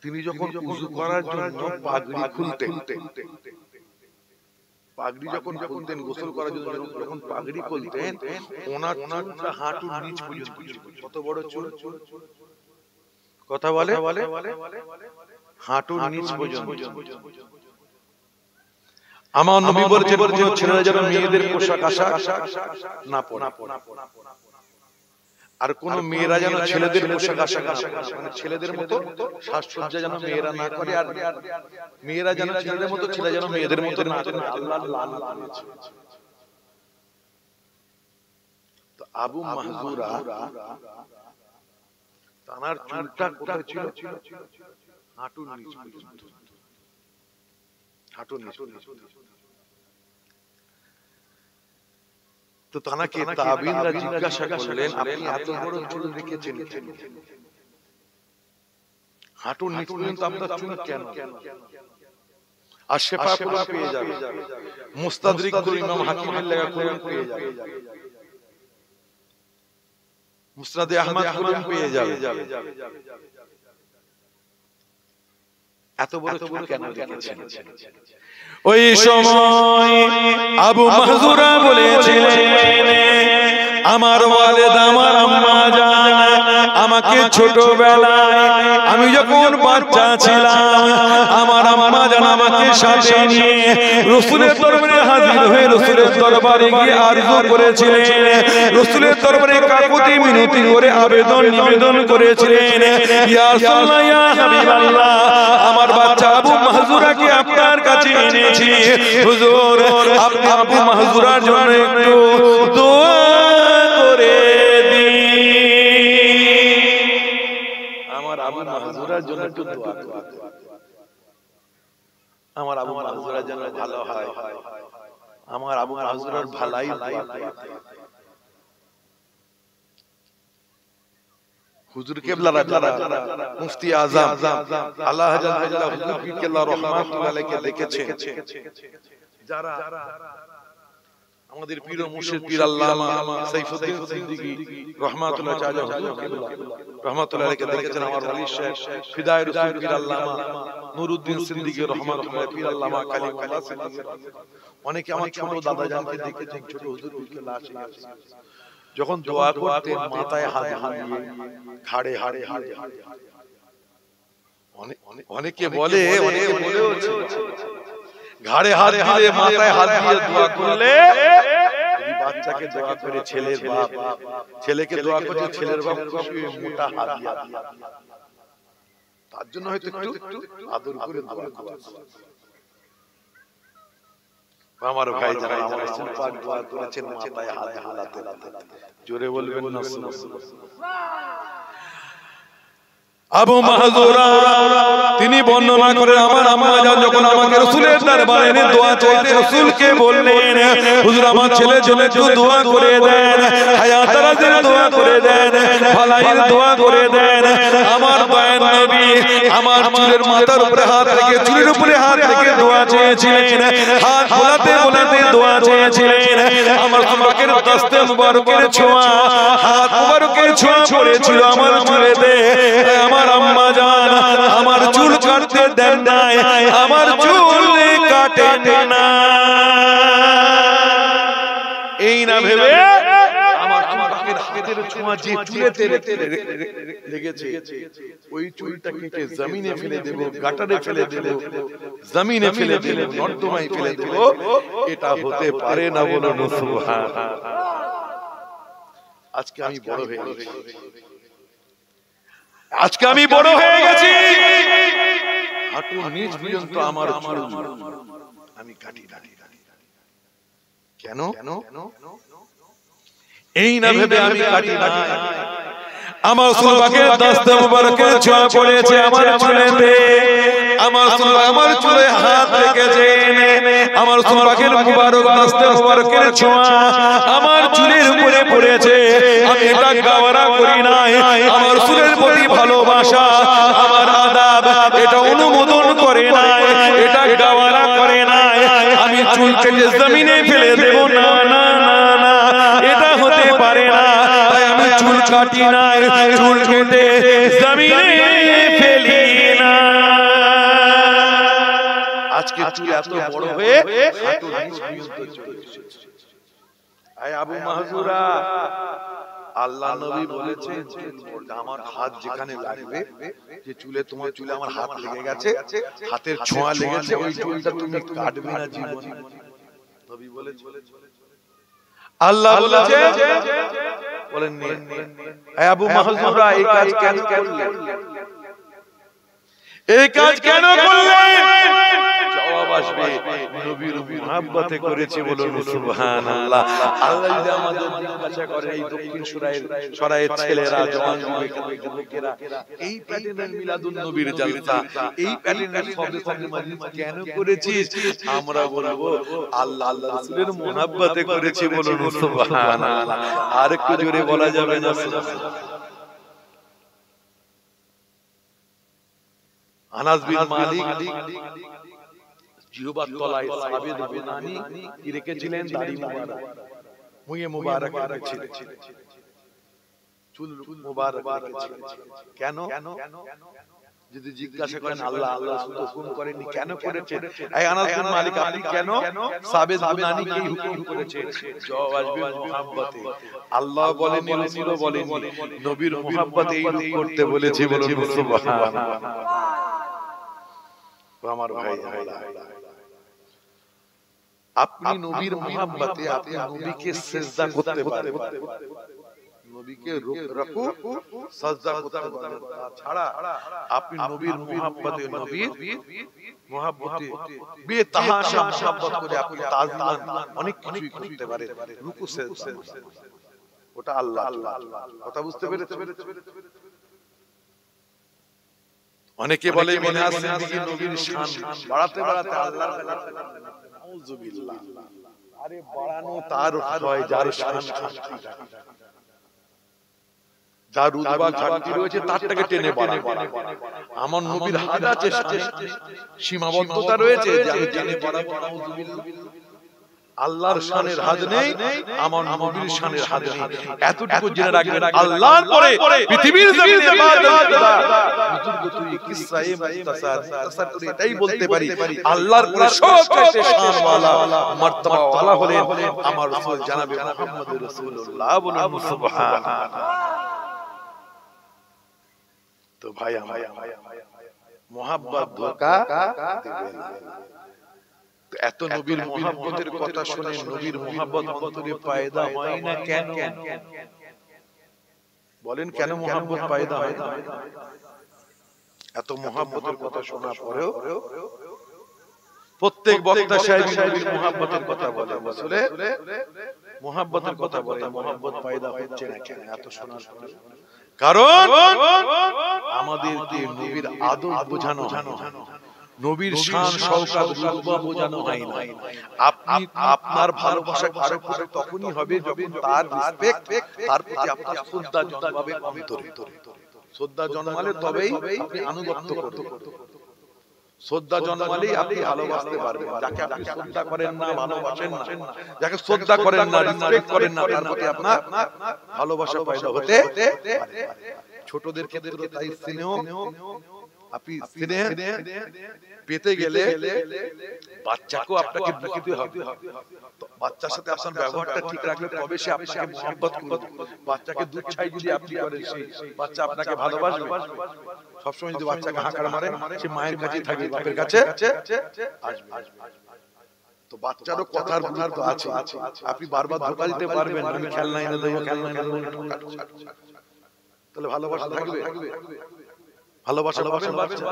তিনি যখন ওযু করার জন্য পাগড়ি খুলতেন, পাগড়ি যখন খুলতেন গোসল করার জন্য যখন পাগড়ি খুলতেন, ওনার চুলটা হাঁটুর নিচ পর্যন্ত। কত বড় চুল? কথা বলে হাঁটুর নিচ পর্যন্ত। আমার নবী বলেছেন কোন ছেলেরা যেন মেয়েদের পোশাক আশাক না পরে, আর কোন মেয়েরা যেন ছেলেদের পোশাক আশাক না পরে, মানে ছেলেদের মতো সাজসজ্জা যেন মেয়েরা না করে, আর মেয়েরা যেন ছেলেদের মতো, ছেলে যেন মেয়েদের মতো না করে। আল্লাহ লানত করেছে। আবু মাহজুরা তানার চুলটা কোথায় ছিল? হাঁটুর নিচ পর্যন্ত, হাঁটুর নিচ পর্যন্ত। তো তানাকে তাবিনরা জিজ্ঞাসা করলেন, আপনি এত বড় চুল রেখেছেন কেন? হাঁটুর নিচ পর্যন্ত আপনার চুল কেন? আর শেফা কুরআন পেয়ে যাবে, মুস্তাদরিক করে ইমাম হাকিমের লেখা কুরআন পেয়ে যাবে, মুসনাদে আহমদ কুরআন পেয়ে যাবে। এত বড় চুল কেন রেখেছেন? ওই সময় আবু মাহজুরা বলেছিলেন, আমার ওয়ালিদ আমার আম্মা জান আমাকে ছোটবেলায় আমি যখন বাচ্চা ছিলাম আমার আম্মা জান আমাকে সাথে নিয়ে রাসূলের দরবারে হাজির হয়ে রাসূলের দরবারে গিয়ে আরজু করেছিলেন, রাসূলের দরবারে কাকুতি মিনতি করে আবেদন নিবেদন করেছিলেন, ইয়া রাসূলুল্লাহ ইয়া হাবিবাল্লাহ আমার বাচ্চা আবু মাহজুরাকে আপনার কাছে এনেছি, হুজুর আপনি আবু মাহজুরার জন্য একটু দোয়া করে দিন। আমার আবু মাহজুরার জন্য একটু দোয়া করুন, আমার আবু মাহজুরার জন্য ভালো হয়, আমার আবু মাহজুরার ভালাই দোয়া করুন। হুজুর কেবলারা যারা মুফতি আযম আল্লাহ জাল্লাল্লাহু হুজুর পীর কেবলা রাহমাতুল্লাহ আলাইহি দেখেছেন, যারা আমাদের পীর ও মুর্শিদ পীর আল্লামা সাইফুদ্দিন সিদ্দিকী রাহমাতুল্লাহ চাচা হুজুর কেবলা রাহমাতুল্লাহ আলাইহি দেখেছেন, আমার ওয়ালি শেখ ফিদায়ে রাসূল পীর আল্লামা নুরউদ্দিন সিদ্দিকী রাহমাতুল্লাহ পীর আল্লামা কালিমুল্লাহ সিদ্দিকী, অনেকে আমার ছোট দাদা জানকে দেখেছেন, ছোট হুজুর পীরকে লাশ যখন দোয়া করতেন মাথায় হাত দিয়ে ঘাড়ে হাড়ে হাড়ে, অনেকে বলে অনেকে বলেওছে ঘাড়ে হাত দিয়ে মাথায় হাত দিয়ে দোয়া করলে বাচ্চাকে দোয়া করে ছেলের বাপ, ছেলেকে দোয়া করছে ছেলের বাপ খুশি হয়ে মোটা হাত দিয়ে, তার জন্য হয়তো একটু আদর করে দোয়া করা। আমার ভাই যারা আমার রাসূল পাক দোয়া করেছেন মাথায় হাত হালাতে জোরে বলবেন না সুবহানাল্লাহ। আবু মাহজুরা তিনি বর্ণনা করেন, আমার আম্মা জান যখন আমাকে রাসূলের দরবারে এনে দোয়া চাইতে রাসূলকে বললেন, হুজুর আমার ছেলের জন্য একটু দোয়া করে দেন, হায়াত রাজের দোয়া করে দেন, ভালাইয়ের দোয়া করে দেন। আমার দয়ার নবী আমার চুলের মাথার উপরে হাত রেখে চুলের উপরে হাত রেখে দোয়া চেয়েছিলেন, হাত বোলাতে বোলাতে দোয়া চেয়েছিলেন। আমার পাকের দস্তে মুবারকের ছোঁয়া, হাত মুবারকের ছোঁয়া পড়েছিল আমার চুলেতে। আমার আম্মা জান আমার চুল কাটতে দেন নাই, আমার চুল কাটেন না, এই না ভেবে আমার পাকের হাতের ছোঁয়া যে চুলেতে লেগেছে ওই চুলটা কেটে জমিনে ফেলে দেব, গাটারে ফেলে দেব, জমিনে ফেলে দেব, নর্দমায় ফেলে দেব, এটা হতে পারে না, বলো সুবহানাল্লাহ। আজকে আমি বড় হয়ে গেছি, আজকে আমি বড় হয়ে গেছি, হাঁটুর নিচ পর্যন্ত আমার চুল আমি কাটি না। কেন? এই না ভেবে আমি কাটি না, আমার রাসূল পাকের দস্তে মুবারকের ছোঁয়া পড়েছে আমার চুলেতে, আমার রাসূল আমার চুলে হাত রেখেছেন, আমার রাসূল পাকের মুবারক দস্তে মুবারকের ছোঁয়া আমার চুলের উপরে পড়েছে। আমি এটা গাওয়ারা করি নাই, আমার রাসূলের প্রতি ভালোবাসা আমার আদাব এটা অনুমোদন করে নাই, এটা গাওয়ারা করে নাই। আমি চুল কেটে জমিনে ফেলে দেব না, না না না, এটা হতে পারে না। তাই আমি চুল কাটি নাই, চুল কেটে জমিনে ফেলি না। আজকে চুল এত বড় হয়ে হাঁটুর নিচ পর্যন্ত চলে এসেছে। আয় আবু মাহজুরা, আল্লাহ নবী বলেছেন আমার হাত যেখানে লাগবে, যে চুলে তোমার চুলে আমার হাত লেগে গেছে, হাতের ছোঁয়া লেগেছে, ওই চুলটা তুমি কাটবে না জীবনে, নবী বলেছেন। আল্লাহ বলেছে, বলেন নি আয় আবু মাহজুরা এই কাজ কেন করলে? এই কাজ কেন করলেন? জবাব ভালোবাসবে নবীর মুহাব্বতে করেছে বলুন সুবহানাল্লাহ। আল্লাহ যদি আমাদের জিজ্ঞাসা করে এই দক্ষিণ সরায়ের ছেলেরা জওয়ান যুবকেরা এই প্যাটার্নের মিলাদুন নবীর জালসা এই প্যাটার্নের সবে মাজিদ কেন করেছিস, আমরা বলবো আল্লাহ আল্লাহ রাসূলের মুহাব্বতে করেছে বলুন সুবহানাল্লাহ। আর একটু জোরে বলা যাবে না সুবহানাল্লাহ। আনাস বিন মালিক জিহ্বার তলায় সাবিত বুনানি কি রেখেছিলেন? দাড়ি মুবারক, মুয়ে মুবারক রেখেছিলেন, চুল মুবারক রেখেছিলেন। কেন? যদি জিজ্ঞাসা করেন আল্লাহ আল্লাহ শুধু হুকুম করেননি, কেন করেছেন? এই আনাস বিন মালিক আপনি কেন সাবিত বুনানিকে হুকুম করেছেন? জবাব আসবে মুহাব্বতে। আল্লাহ বলেননি, রাসূলও বলেননি, নবীর মুহাব্বতে এই রূপ করতে বলেছে বলুন সুবহানাল্লাহ। আমার ভাই, আপনি নবীর মুহাব্বতে আপনি নবীকে সিজদা করতে পারেন, নবীকে রুকু সিজদা করতে পারেন, তাছাড়া আপনি নবীর মুহাব্বতে নবীর মুহাব্বতে বেতাহাশা মুহাব্বত করে আপনি তাজমান অনেক কিছু করতে পারেন, রুকু সিজদা ওটা আল্লাহ। কথা বুঝতে পেরেছেন? অনেকে বলে মিনাস সিদ্দিকী নবীর শান বাড়াতে বাড়াতে আল্লাহর নাউজুবিল্লাহ। আরে বাড়ানো তার হয় যার শান ঘাটতি, যার রুতবা ঘাটতি রয়েছে তারটাকে টেনে বাড়ায়। আমার নবীর হাদ আছে, সীমাবদ্ধতা রয়েছে যে আমি টেনে বাড়াবো নাউজুবিল্লাহ। আল্লাহর শানের হাদ নেই, আমার নবীর শানের হাদ নেই। এতটুকু জেনে রাখবেন, আল্লাহর পরে পৃথিবীর জমিনে বাদত বুজুর্গতুই কিসায়ে মুখতাসার করে এটাই বলতে পারি, আল্লাহর পরে সবচেয়ে শানওয়ালা মারতবা ওয়ালা হলেন আমার রাসূল জনাবে মুহাম্মদুর রাসূলুল্লাহ বলুন সুবহানাল্লাহ। তো ভাই আমার মুহাব্বত ধোঁকা দিবে না। এত নবীর মুহাব্বতের কথা শুনে নবীর মুহাব্বত অন্তরে পয়দা হয় না কেন? বলেন কেন মুহাব্বত পয়দা হয় না? এত মুহাব্বতের কথা শোনার পরেও প্রত্যেক বক্তা সাহেব নবীর মুহাব্বতের কথা বলে, রাসূলের মুহাব্বতের কথা বলে, মুহাব্বত পয়দা হচ্ছে না কেন এত শোনার পরে? কারণ আমাদেরকে নবীর আদব বোঝানো হয় না, নবীর শান শওকত রুতবা বোঝানো হয় না। আপনি আপনার ভালোবাসা কারো প্রতি তখনই হবে যখন তার রেসপেক্ট, তার প্রতি আপনার শ্রদ্ধা জন্মাবে অন্তরে। শ্রদ্ধা জন্মালে তবেই আপনি আনুগত্য করবেন, শ্রদ্ধা জন্মালেই আপনি ভালোবাসতে পারবেন। যাকে আপনি শ্রদ্ধা করেন না, ভালোবাসেন না, যাকে শ্রদ্ধা করেন না, রেসপেক্ট করেন না, তার প্রতি আপনার ভালোবাসা পয়দা হতে পারে। ছোটদের ক্ষেত্রে তাই স্নেহ, আপনি স্নেহ পেতে গেলে বাচ্চাকেও আপনাকে বুঝতে হবে। বাচ্চার সাথে আপনার ব্যবহারটা ঠিক রাখলে তবে সে আপনাকে মুহাব্বত করবে। বাচ্চাকে দুধ ছাই যদি আপনি করেন, সেই বাচ্চা আপনাকে ভালোবাসবে। সবসময় যদি বাচ্চাকে হাঁকার মারেন, সে মায়ের কাছে থাকবে, বাপের কাছে আসবে। তো বাচ্চারও কথার গুণার তো আছে, আপনি বারবার ধোঁকা দিতে পারবেন, আমি খেলনা এনে দেবো, খেলনা এনে দেবো, তাহলে ভালোবাসা থাকবে? ভালোবাসা পাবেন বাচ্চা?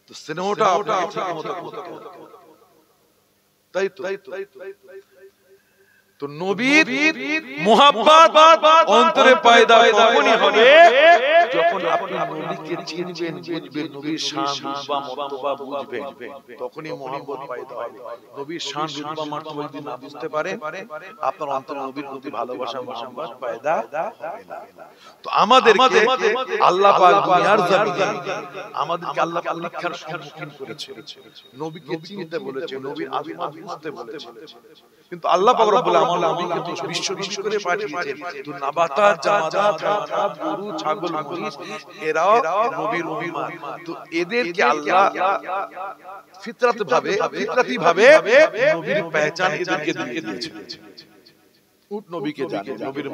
তো স্নেহটা আপনাকে ঠিকমতো করতে হবে, তাই তো? তো নবীর মুহাব্বত অন্তরে পয়দা তখনই হবে যখন আপনি নবীকে চিনবেন, বুঝবেন, নবীর শান রুতবা মর্তবা বুঝবেন, তখনই মুহাব্বত পয়দা হবে। নবীর শান রুতবা মর্তবা যদি না বুঝতে পারেন, আপনার অন্তরে নবীর প্রতি ভালোবাসা মুহাব্বত পয়দা হবে না। তো আমাদেরকে আল্লাহ পাক দুনিয়ার জমিনে আমাদেরকে আল্লাহ পরীক্ষার সম্মুখীন করেছে, নবীকে চিনতে বলেছে, নবীর আযমত বুঝতে বলেছে। কিন্তু আল্লাহ পাক রব্বুল আলামিন নবীকে তো বিশ্ব নবী করে পাঠিয়েছেন। তো নাবাতাত, জামাদাত, হায়াওয়ানাত, গরু, ছাগল, মহিষ এরাও নবীর উম্মাহ। তো এদেরকে আল্লাহ ফিতরাতি ভাবে নবীর পহচান এদেরকে দিয়ে দিয়েছেন। উট নবীকে জানে, নবীর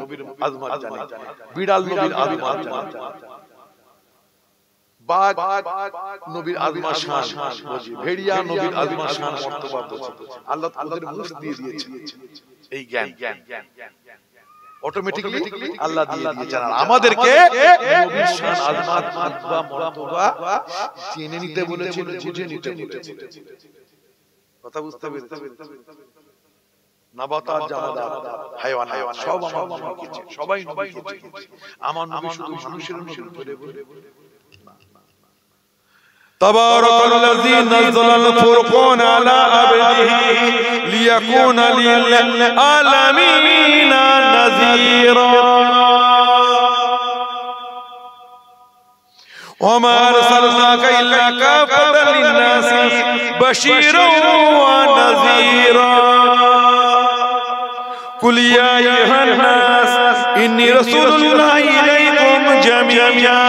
আযমত জানে, বিড়াল নবীর আযমত জানে, বাঘ নবীর আযমত শান বুঝি, ভেড়িয়া নবীর আযমত শান মর্তবা বুঝি। আল্লাহ তাদের মুখ দিয়ে দিয়েছে এই জ্ঞান। অটোমেটিক্যালি আল্লাহ দিয়ে দিয়েছেন। আর আমাদেরকে নবীর শান আজমাত মাতবা মর্তবা জেনে নিতে বলেছেন, বুঝে নিতে বলেছেন। কথা বুঝতে পেরেছেন? নাবাতাত জামাদাত হায়াওয়ানাত সব আমার নবী গেছে, সবাই নবী গেছে। আমার নবী শুধু মানুষের নবী বলে বলে তাবারাকাল্লাযী নাযালাল ফুরকান আলা আবদিহি লিয়াকুনা লিল আলামিনা নাযীরা ওয়া আরসালনাকা ইল্লা কাফাতাল লিন-নাসি বাশীরাও ওয়া নাযীরা কুল ইয়া আইয়ুহান নাস ইন্নী রাসূলুল্লাহি ইলাইকুম জামিআ।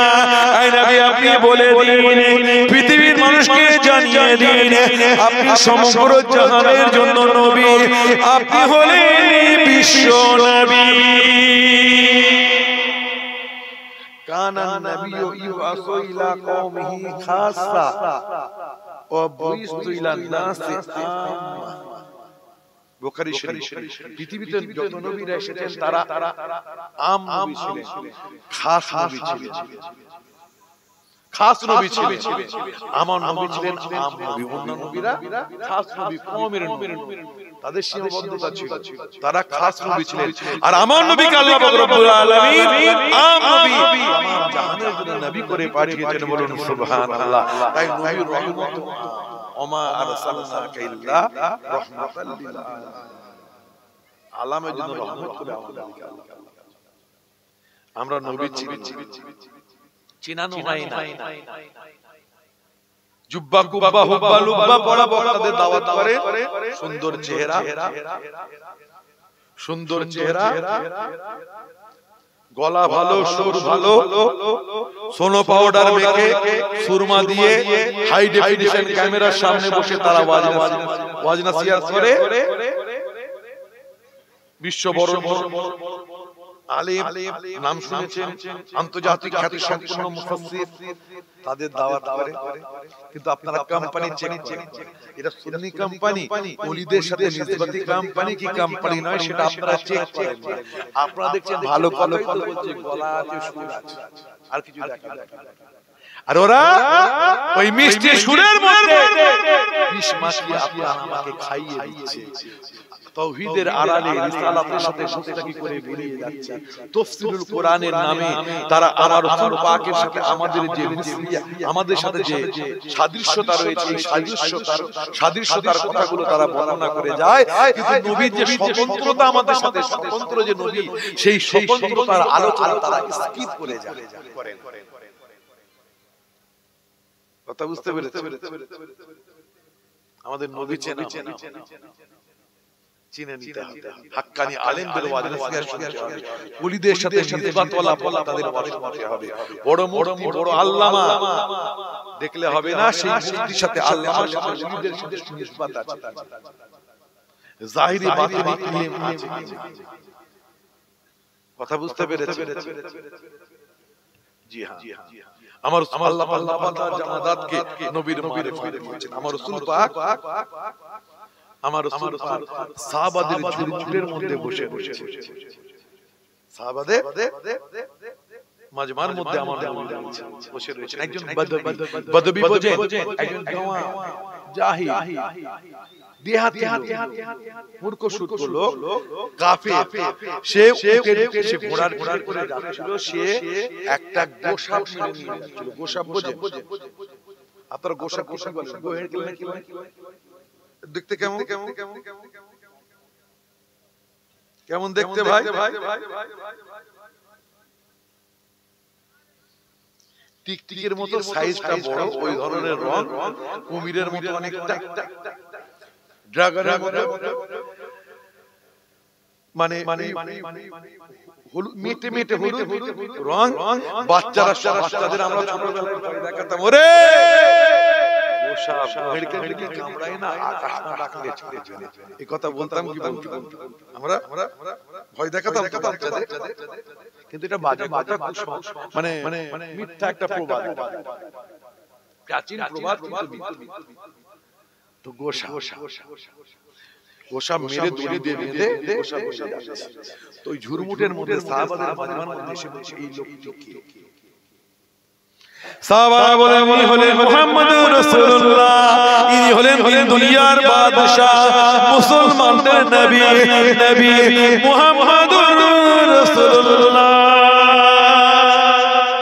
আয় নবী আপনি বলে দিন, পৃথিবীর মানুষকে জানিয়ে দিন আপনি সমগ্র জাহানের জন্য নবী, আপনি হলেন বিশ্ব নবী। কানা নাবিয়্যু ইউআসু ইলা কওমিহি খাসসা ওয়া বুইসতু ইলান নাসি আম্মা। বুখারী শরীফ। পৃথিবীতে যত নবীরা এসেছেন তারা আম নবী ছিলেন, খাস নবী ছিলেন, খাস নবী ছিলেন। আমার নবী ছিলেন আম নবী, অন্য নবীরা খাস নবী, কওমের নবী, তাদের সীমাবদ্ধতা ছিল, তারা খাস নবী ছিলেন। আর আমার নবীকে আল্লাহ পাক রব্বুল আলামিন আম নবী, তামাম জাহানের জন্য নবী করে পাঠিয়েছেন, বলুন সুবহানাল্লাহ। তাই নবীর রহমত ওমা আরসালনাকা ইল্লা রাহমাতাল লিল আলামিন, জন্য রহমত করে আমাদেরকে আমরা নবী চিনানো হয় না। জুব্বা কুব্বা হুব্বা লুব্বা পড়া বক্তাদের দাওয়াত করে, সুন্দর চেহারা, সুন্দর চেহারা, গলা ভালো, সুর ভালো, সোনো পাউডার মেখে সুরমা দিয়ে হাই ডেফিনিশন ক্যামেরার সামনে বসে তারা ওয়াজ নাসিহত করে, বিশ্ব বড় আলেম, নাম শুনেছেন, আন্তর্জাতিক খ্যাতি সম্পন্ন মুফাসসির, তাদের দাওয়াত করে। কিন্তু আপনারা কোম্পানি চেক করেন, এটা সুন্নি কোম্পানি, ওলিদের সাথে নিসবতি কোম্পানি কি কোম্পানি নয়, সেটা আপনারা চেক করেন। আপনারা দেখছেন ভালো কথাই তো বলছে, গলা আছে, সুর আছে, আর কিছু দেখা যায়। আর ওরা ওই মিষ্টি সুরের মধ্যে বিষ মাখিয়ে আপনারা আমাকে খাইয়ে দিচ্ছে। তাওহীদের আড়ালে রিসালাতের সাথে মুস্তাকি করে বেরিয়ে যাচ্ছে। তাফসীরুল কোরআনের নামে তারা আমার রাসূল পাকের সাথে আমাদের যে মিসলিয়া, আমাদের সাথে যে সাদৃশ্যতা রয়েছে, এই সাদৃশ্যতার কথাগুলো তারা বর্ণনা করে যায়। কিন্তু নবীর যে স্বতন্ত্রতা, আমাদের সাথে স্বতন্ত্র যে নবী, সেই স্বতন্ত্রতার আলোচনা তারা স্কিপ করে যায়। কথা বুঝতে পেরেছেন? আমাদের নবী চেনা চিনে নিতে হবে, হাক্কানি আলেমদের ওয়াজ নসিহত শুনতে হবে, ওলিদের সাথে নিসবতওয়ালা বলা তাদের ওয়াজ শুনতে হবে। বড় মুফতি, বড় আল্লামা দেখলে হবে না, সেই মুফতির সাথে আল্লামার সাথে ওলিদের সাথে নিসবত আছে, জাহিরি বাতিনি ইলম আছে। কথা বুঝতে পেরেছেন? জি হ্যাঁ, আমার আল্লাহ পাক জামাদাতকে নবীর নবীরে করেছেন। আমার রাসূল পাক, আমার রাসূল পাক সাহাবাদের ঝুড়ির মধ্যে বসে বসে, সাহাবাদের মাজমার মধ্যে আমার নবী বসে রয়েছেন। একজন বদবী বোঝেন, একজন গাওয়া জাহিল দেহাতি মূর্খ সূত্র লোক, কাফের, সে ঘোড়ার করে যাচ্ছিল, সে একটা গোশাপ মেরে নিয়ে যাচ্ছিল। গোশাপ বোঝেন? আপনারা গোশাপ কি বলেন? দেখতে কেমন কেমন দেখতে ভাই? টিকটিকের মতো সাইজটা বড়, ওই ধরনের রং, কুমিরের মতো অনেকটা, ড্রাগনের মতো মানে মেটে মেটে হলুদ রং। বাচ্চাদের আমরা ছোটবেলায় ভয় দেখাতাম, ওরে কামড়ায় না, আকাশ না ডাকলে ছেড়ে চলে, এই কথা বলতাম কি বলতাম আমরা, ভয় দেখাতাম বাচ্চাদের। কিন্তু এটা বাজে কথা, মানে মিথ্যা একটা প্রবাদ, প্রাচীন প্রবাদ, কিন্তু তো গোশা গোসাপ মেরে দড়ি দিয়ে বেঁধে গোসাপ বসে যাচ্ছে। তো ওই ঝুরমুটের মধ্যে সাহাবাদের মাঝখান মধ্যে এসে বলছে এই লোকটি কে? সাহাবারা বলেন ইনি হলেন মুহাম্মদুর রাসূলুল্লাহ, ইনি হলেন তিন দুনিয়ার বাদশা, মুসলমানদের নবী, নবী মুহাম্মদুর রাসূলুল্লাহ।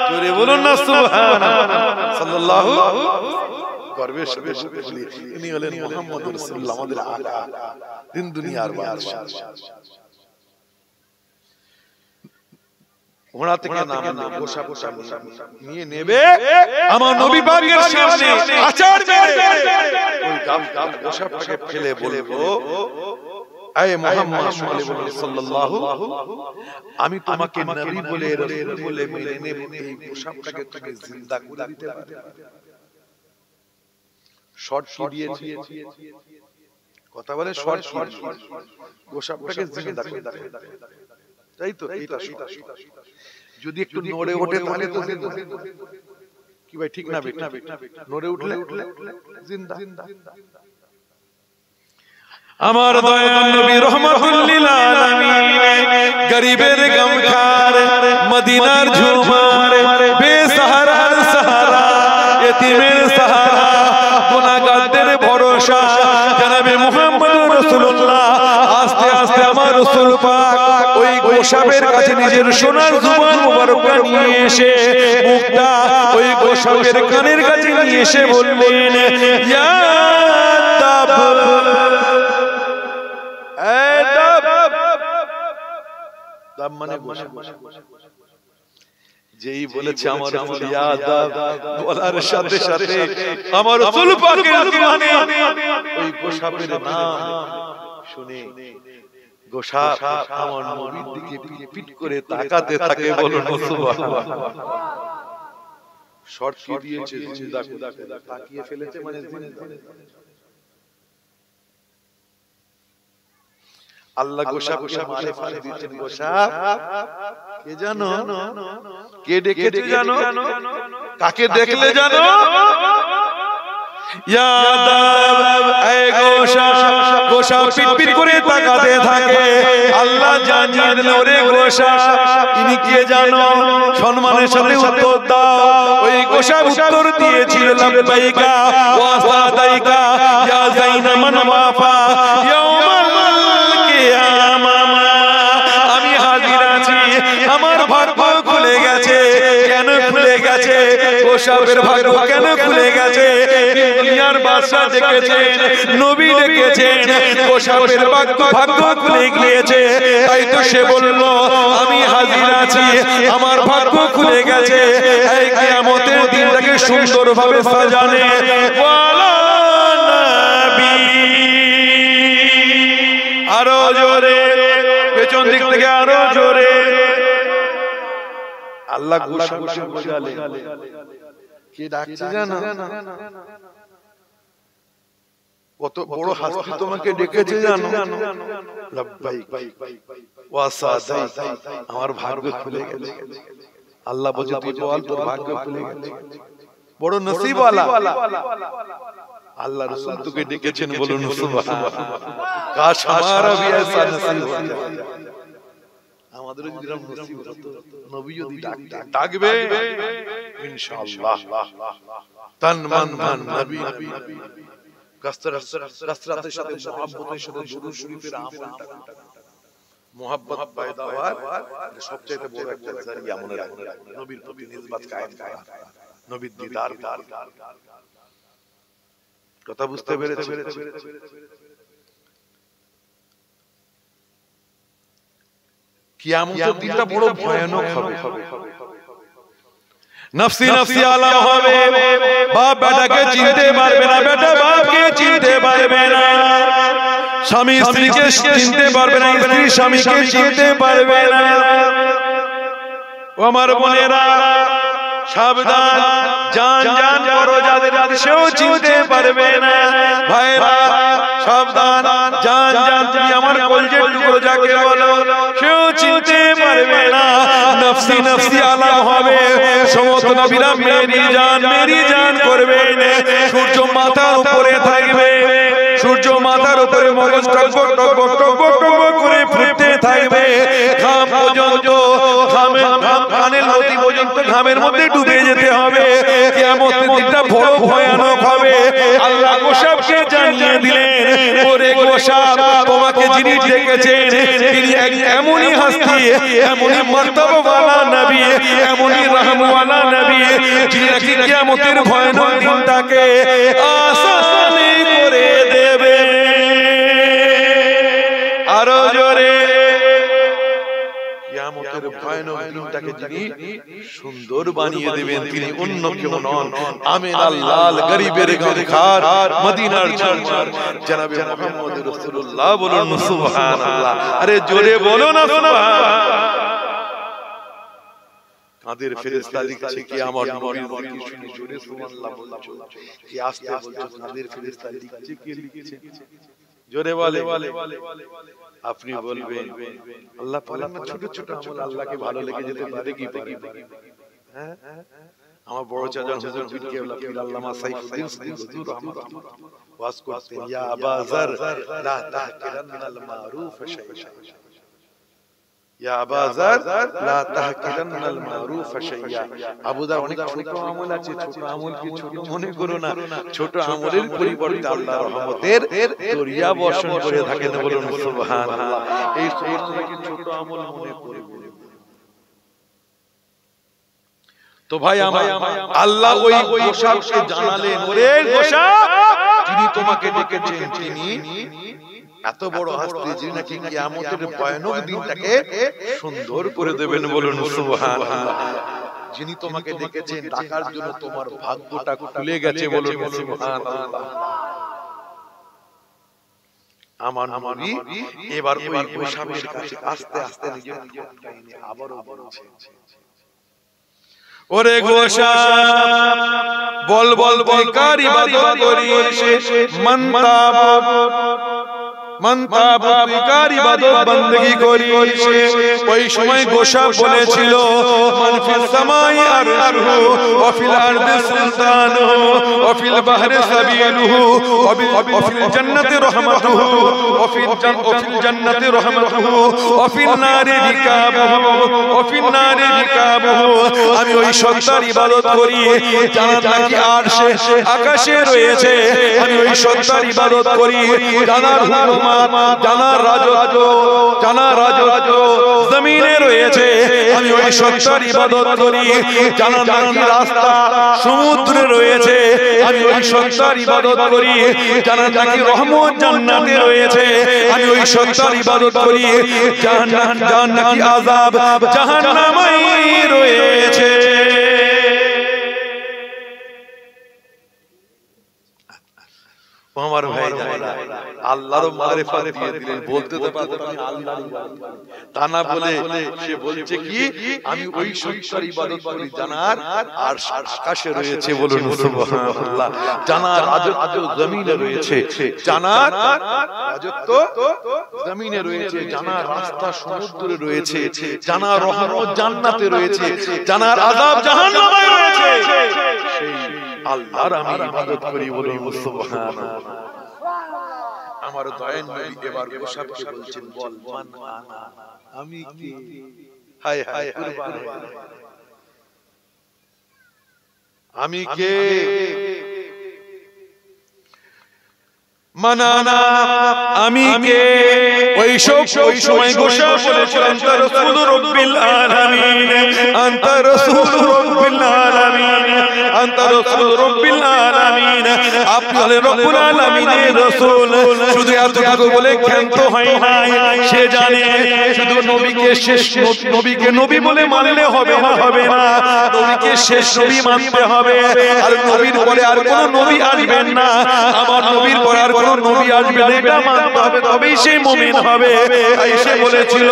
জোরে বলুন না সুবহানাল্লাহ। সাল্লাল্লাহু গর্বের সাথে বলি ইনি হলেন মুহাম্মদুর রাসূলুল্লাহ, আমাদের আকা, তিন দুনিয়ার বাদশা। ঘোড়া থেকে নামলো, গোসা গোসা নিয়ে নেবে আমার নবী পাকের সামনে আচার মেরে ওই গোসাটাকে ফেলে বলবো, আয়ে মুহাম্মদ সাল্লাল্লাহু, আমি তোমাকে নবী বলে রাসূল বলে মেনে নেব, এই গোসাটাকে তুমি জিন্দা করে দিতে পারবে? শর্ট দিয়েছে কথা বলে, শর্ট গোসাটাকে জিন্দা করে দিতে, তাই তো? এইটা যদি একটু নড়ে ওঠে তাহলে তো জিন্দা, কি ভাই ঠিক না? নড়ে উঠলে জিন্দা। আমার দয়াল নবী রাহমাতুল লিল আলামিন, গরিবের গমখার, মদিনার ঝুমার, বেসাহারার সাহারা, ইতিমের সাহারা, গুনাহগারদের ভরসা জনাবে মুহাম্মদুর রাসূলুল্লাহ। আস্তে আস্তে আমার রাসূল পাক ওই গোসাবের কাছে নিজের সোনার জুবান মুবারকটা নিয়ে এসে মুখটা ওই গোসাবের কানের কাছে নিয়ে এসে বললেন, ইয়া দাব, মানে যেই বলেছে আমার রাসূল ইয়া দাব, বলার সাথে সাথে আমার রাসূল পাকের জবানে ওই গোসাবের নাম শুনে গোসাপ আমার নবীর দিকে পিট করে তাকাতে থাকে। বলুন সুবহানাল্লাহ। শর্ট কি দিয়েছে, জিন্দা তাকিয়ে ফেলেছে, মানে জিন্দা। আল্লাহ গোসাপকে মারিফাত দিয়েছেন। গোসাপ কে জানো? কে ডেকেছে জানো? কাকে দেখলে জানো? ইয়া দাব, এ গোসাপ। গোসাপ পিট করে তাকাতে থাকে। আল্লাহ জানিয়ে দিল, ওরে গোসাপ ইনি কে জানো? সম্মানের সাথে উত্তর দাও। ওই গোসাপ উত্তর দিয়েছিল, লাব্বাইকা ওয়া সাদাইকা ইয়া যাইনামান ওয়াফা ইয়াউমাল কিয়ামা। আমি হাজির আছি, আমার ভাগ্য খুলে গেছে। কেন খুলে গেছে? গোসাপের ভাগ্য কেন খুলে গেছে? দুনিয়ার বাদশা ডেকেছেন, নবী ডেকেছেন, গোসাপের ভাগ্য খুলে গিয়েছে। তাই তো সে বলল, আমি হাজির আছি, আমার ভাগ্য খুলে গেছে। এই কিয়ামতের দিনটাকে সুন্দরভাবে সাজানে ওয়ালা নবী। আরো জোরে, পেছন দিক থেকে আরো জোরে। আল্লাহ গোসাপকে বোঝালে, কে ডাকছে জানো? কত বড় হাস্তি তোমাকে ডেকেছে জানো? লাব্বাইক ওয়া সাদাইক, আমার ভাগ্য খুলে গেছে। আল্লাহ বলে, তুই বল তোর ভাগ্য খুলে গেছে। বড় নসিবওয়ালা আল্লাহ রাসূল তোকে ডেকেছেন। বলুন সুবহানাল্লাহ। কাশ हमारा भी ऐसा नसीब हो जाए। আমাদের যদি এরকম নসিব হতো, নবী যদি ডাকবে ইনশাআল্লাহ তন মন ধন নবী কাসরাতের সাথে মুহাব্বতের সাথে দুরূদ শরীফের আমলটা, মুহাব্বত পয়দা হওয়ার সবচেয়ে বড় একটা জারিয়া মনে রাখবেন। নবীর প্রতি নিসবত কায়েম করা, নবীর দিদার। কথা বুঝতে পেরেছেন? কিয়ামতের দিনটা বড় ভয়ানক হবে। নফসি নফসি আলা হবে। বাপ বেটাকে চিনতে পারবে না, বেটা বাপকে চিনতে পারবে না, স্বামী স্ত্রীকে চিনতে পারবে না, স্ত্রী স্বামীকে চিনতে পারবে না। ও আমার বোনেরা, সাবধান, জান জান করো যাদের সেও চিনতে পারবে না। ভাইরা সাবধান, জান জান তুমি আমার কলজের টুকরো যাকে বলো সেও চিনতে পারবে না। নফসি নফসি আলাম হবে। সমস্ত নবীরা মেরি জান করবে। সূর্য মাথার উপরে থাকবে, সূর্য মাথার উপরে মগজ টকবক টকবক টকবক টকবক করে ফুটতে থাকবে, ঘাম পর্যন্ত কানের লতি পর্যন্ত ঘামের মধ্যে ডুবে যেতে হবে। কিয়ামতের দিনটা বড় ভয়ানক হবে। আল্লাহ গোসাবকে জানিয়ে দিলেন, ওরে গোসাব, তোমাকে যিনি ডেকেছেন তিনি এমনই হস্তি, এমনই মর্তবাওয়ালা নবী, এমনই রহমওয়ালা নবী, যিনি নাকি কিয়ামতের ভয়ানক দিনটাকে আসান করে দেবে। আরো জোরে, কিয়ামতের ভয়ানক দিনটাকে যিনি সুন্দর বানিয়ে দেবেন তিনি অন্য কেউ নন, আমিনাল লাল গরিবের গমখার মদিনার জামার জনাবে মুহাম্মদ রাসূলুল্লাহ। বলুন সুবহানাল্লাহ। আরে জোরে বলো না সুবহানাল্লাহ। কাদের ফেরেশতা লিখছে কি আমার নবীর জিকির শুনে জোরে সুবহানাল্লাহ বলছো, কি আস্তে বলছো? কাদের ফেরেশতা লিখছে, কে লিখছে? জোরে বলে। আপনি বলবেন আল্লাহ পাক না ছোট ছোট আমল আল্লাহকে ভালো লেগে যেতে পারে কি পারে? হ্যাঁ, আমার বড় চাচা হুজুর পীর কেবলা পীর আল্লামা সাইফুদ্দিন হুজুর রাহমাতুল্লাহ ওয়াজ করতেন, ইয়া আবা যার লা তাহকিরান্নাল মারুফ শাইআ, ইয়া আবা যার লা তাহকিরান্নাল মারুফ শাইআ। আবু যার অনেক ছোট আমল আছে, ছোট আমলকে ছোট মনে করো না, ছোট আমলের পরিবর্তে আল্লাহর রহমতের দরিয়া বর্ষণ করে থাকেন। বলুন সুবহানাল্লাহ। এই ছোট আমল মনে করে। তো ভাই আমার আল্লাহ ওই গোসাবকে জানালেন, ওরে গোসাব, যিনি তোমাকে ডেকেছেন তিনি এত বড় হস্তি, যিনি নাকি কিয়ামতের ভয়ানক দিনটাকে সুন্দর করে দেবেন। বলুন সুবহানাল্লাহ। যিনি তোমাকে ডেকেছেন, ডাকার জন্য তোমার ভাগ্যটা খুলে গেছে। বলুন সুবহানাল্লাহ। আমার নবী এবার ওই গোসাবের কাছে আস্তে আস্তে নিজের জীবনটা এনে আবারও বলছে, ওরে গোসাব, বল বল তুই কার ইবাদত করিস, মনতাব তুই কার ইবাদত বندگی করিস। ওই সময় গোসাব বলেছিল, মান ফিস সামাই আরশুহু ওয়া ফিল আরদি সুলতানুহু ওয়া ফিল বাহরি সাবিলুহু ওয়া ফিল জান্নাতি রাহমাতুহু ওয়া ফিল জান্নাতি রাহমাতুহু ওয়া ফিল নারি রিকাবুহু ওয়া ফিল নারি রিকাবুহু। আমি ওই সত্তার ইবাদত করি যার নাকি আরশে আকাশে রয়েছে। আমি ওই সত্তার ইবাদত করি জানার হুকুমাত, জানার রাজত্ব জমিনে রয়েছে। আমি ওই সত্তার ইবাদত করি জানার নাকি রাস্তা সমুদ্রে রয়েছে। আমি ওই সত্তার ইবাদত করি জানার নাকি রহমত জান্নাতে রয়েছে। আমি ওই সত্তার ইবাদত করি জাহান নাকি আযাব জাহান্নামে রয়েছে। আমার ভাই জানেনা আল্লাহর মারিফত দিয়ে দিলেন, বলতে তো পারতেন আমি আল্লাহর ইবাদত, তা না বলে সে বলছে কি আমি ওই সত্তার ইবাদত করি জানার আর আকাশে রয়েছে। বলুন সুবহানাল্লাহ। জানার রাজত্ব জমিনে রয়েছে, জানার রাজত্ব জমিনে রয়েছে, জানার রাস্তা সমুদ্রে রয়েছে, জানার রহমত জান্নাতে রয়েছে, জানার আযাব জাহান্নামে রয়েছে। সেই আল্লাহর আমি ইবাদত করি। বলুন সুবহানাল্লাহ। আমার দয়ান নবী এবার গোসাবকে বলছেন, বল মান আনা, আমি কি? হায় হায় কুরবান হয়ে, আমি কে? মানানা আমি কে? ওই সময় গোসাব বলেছিল, আনতা রাসূল রাব্বিল আলামিন, আনতা রাসূল রাব্বিল আলামিন, আনতা রাসূল রাব্বিল আলামিন। আপনি হলেন রব্বুল আলামিনের রাসূল। শুধু এতটুকু বলে ক্ষান্ত হয় নাই, সে জানে শুধু নবীকে শেষ নবীকে নবী বলে মানলে হবে না, নবীকে শেষ নবী মানতে হবে। আর নবীর পরে আর কোন নবী আসবেন না, আমার নবীর পরে আর কোন নবী আসবে না, এটা মানতে হবে, তবেই সে মুমিন হবে। তাই সে বলেছিল,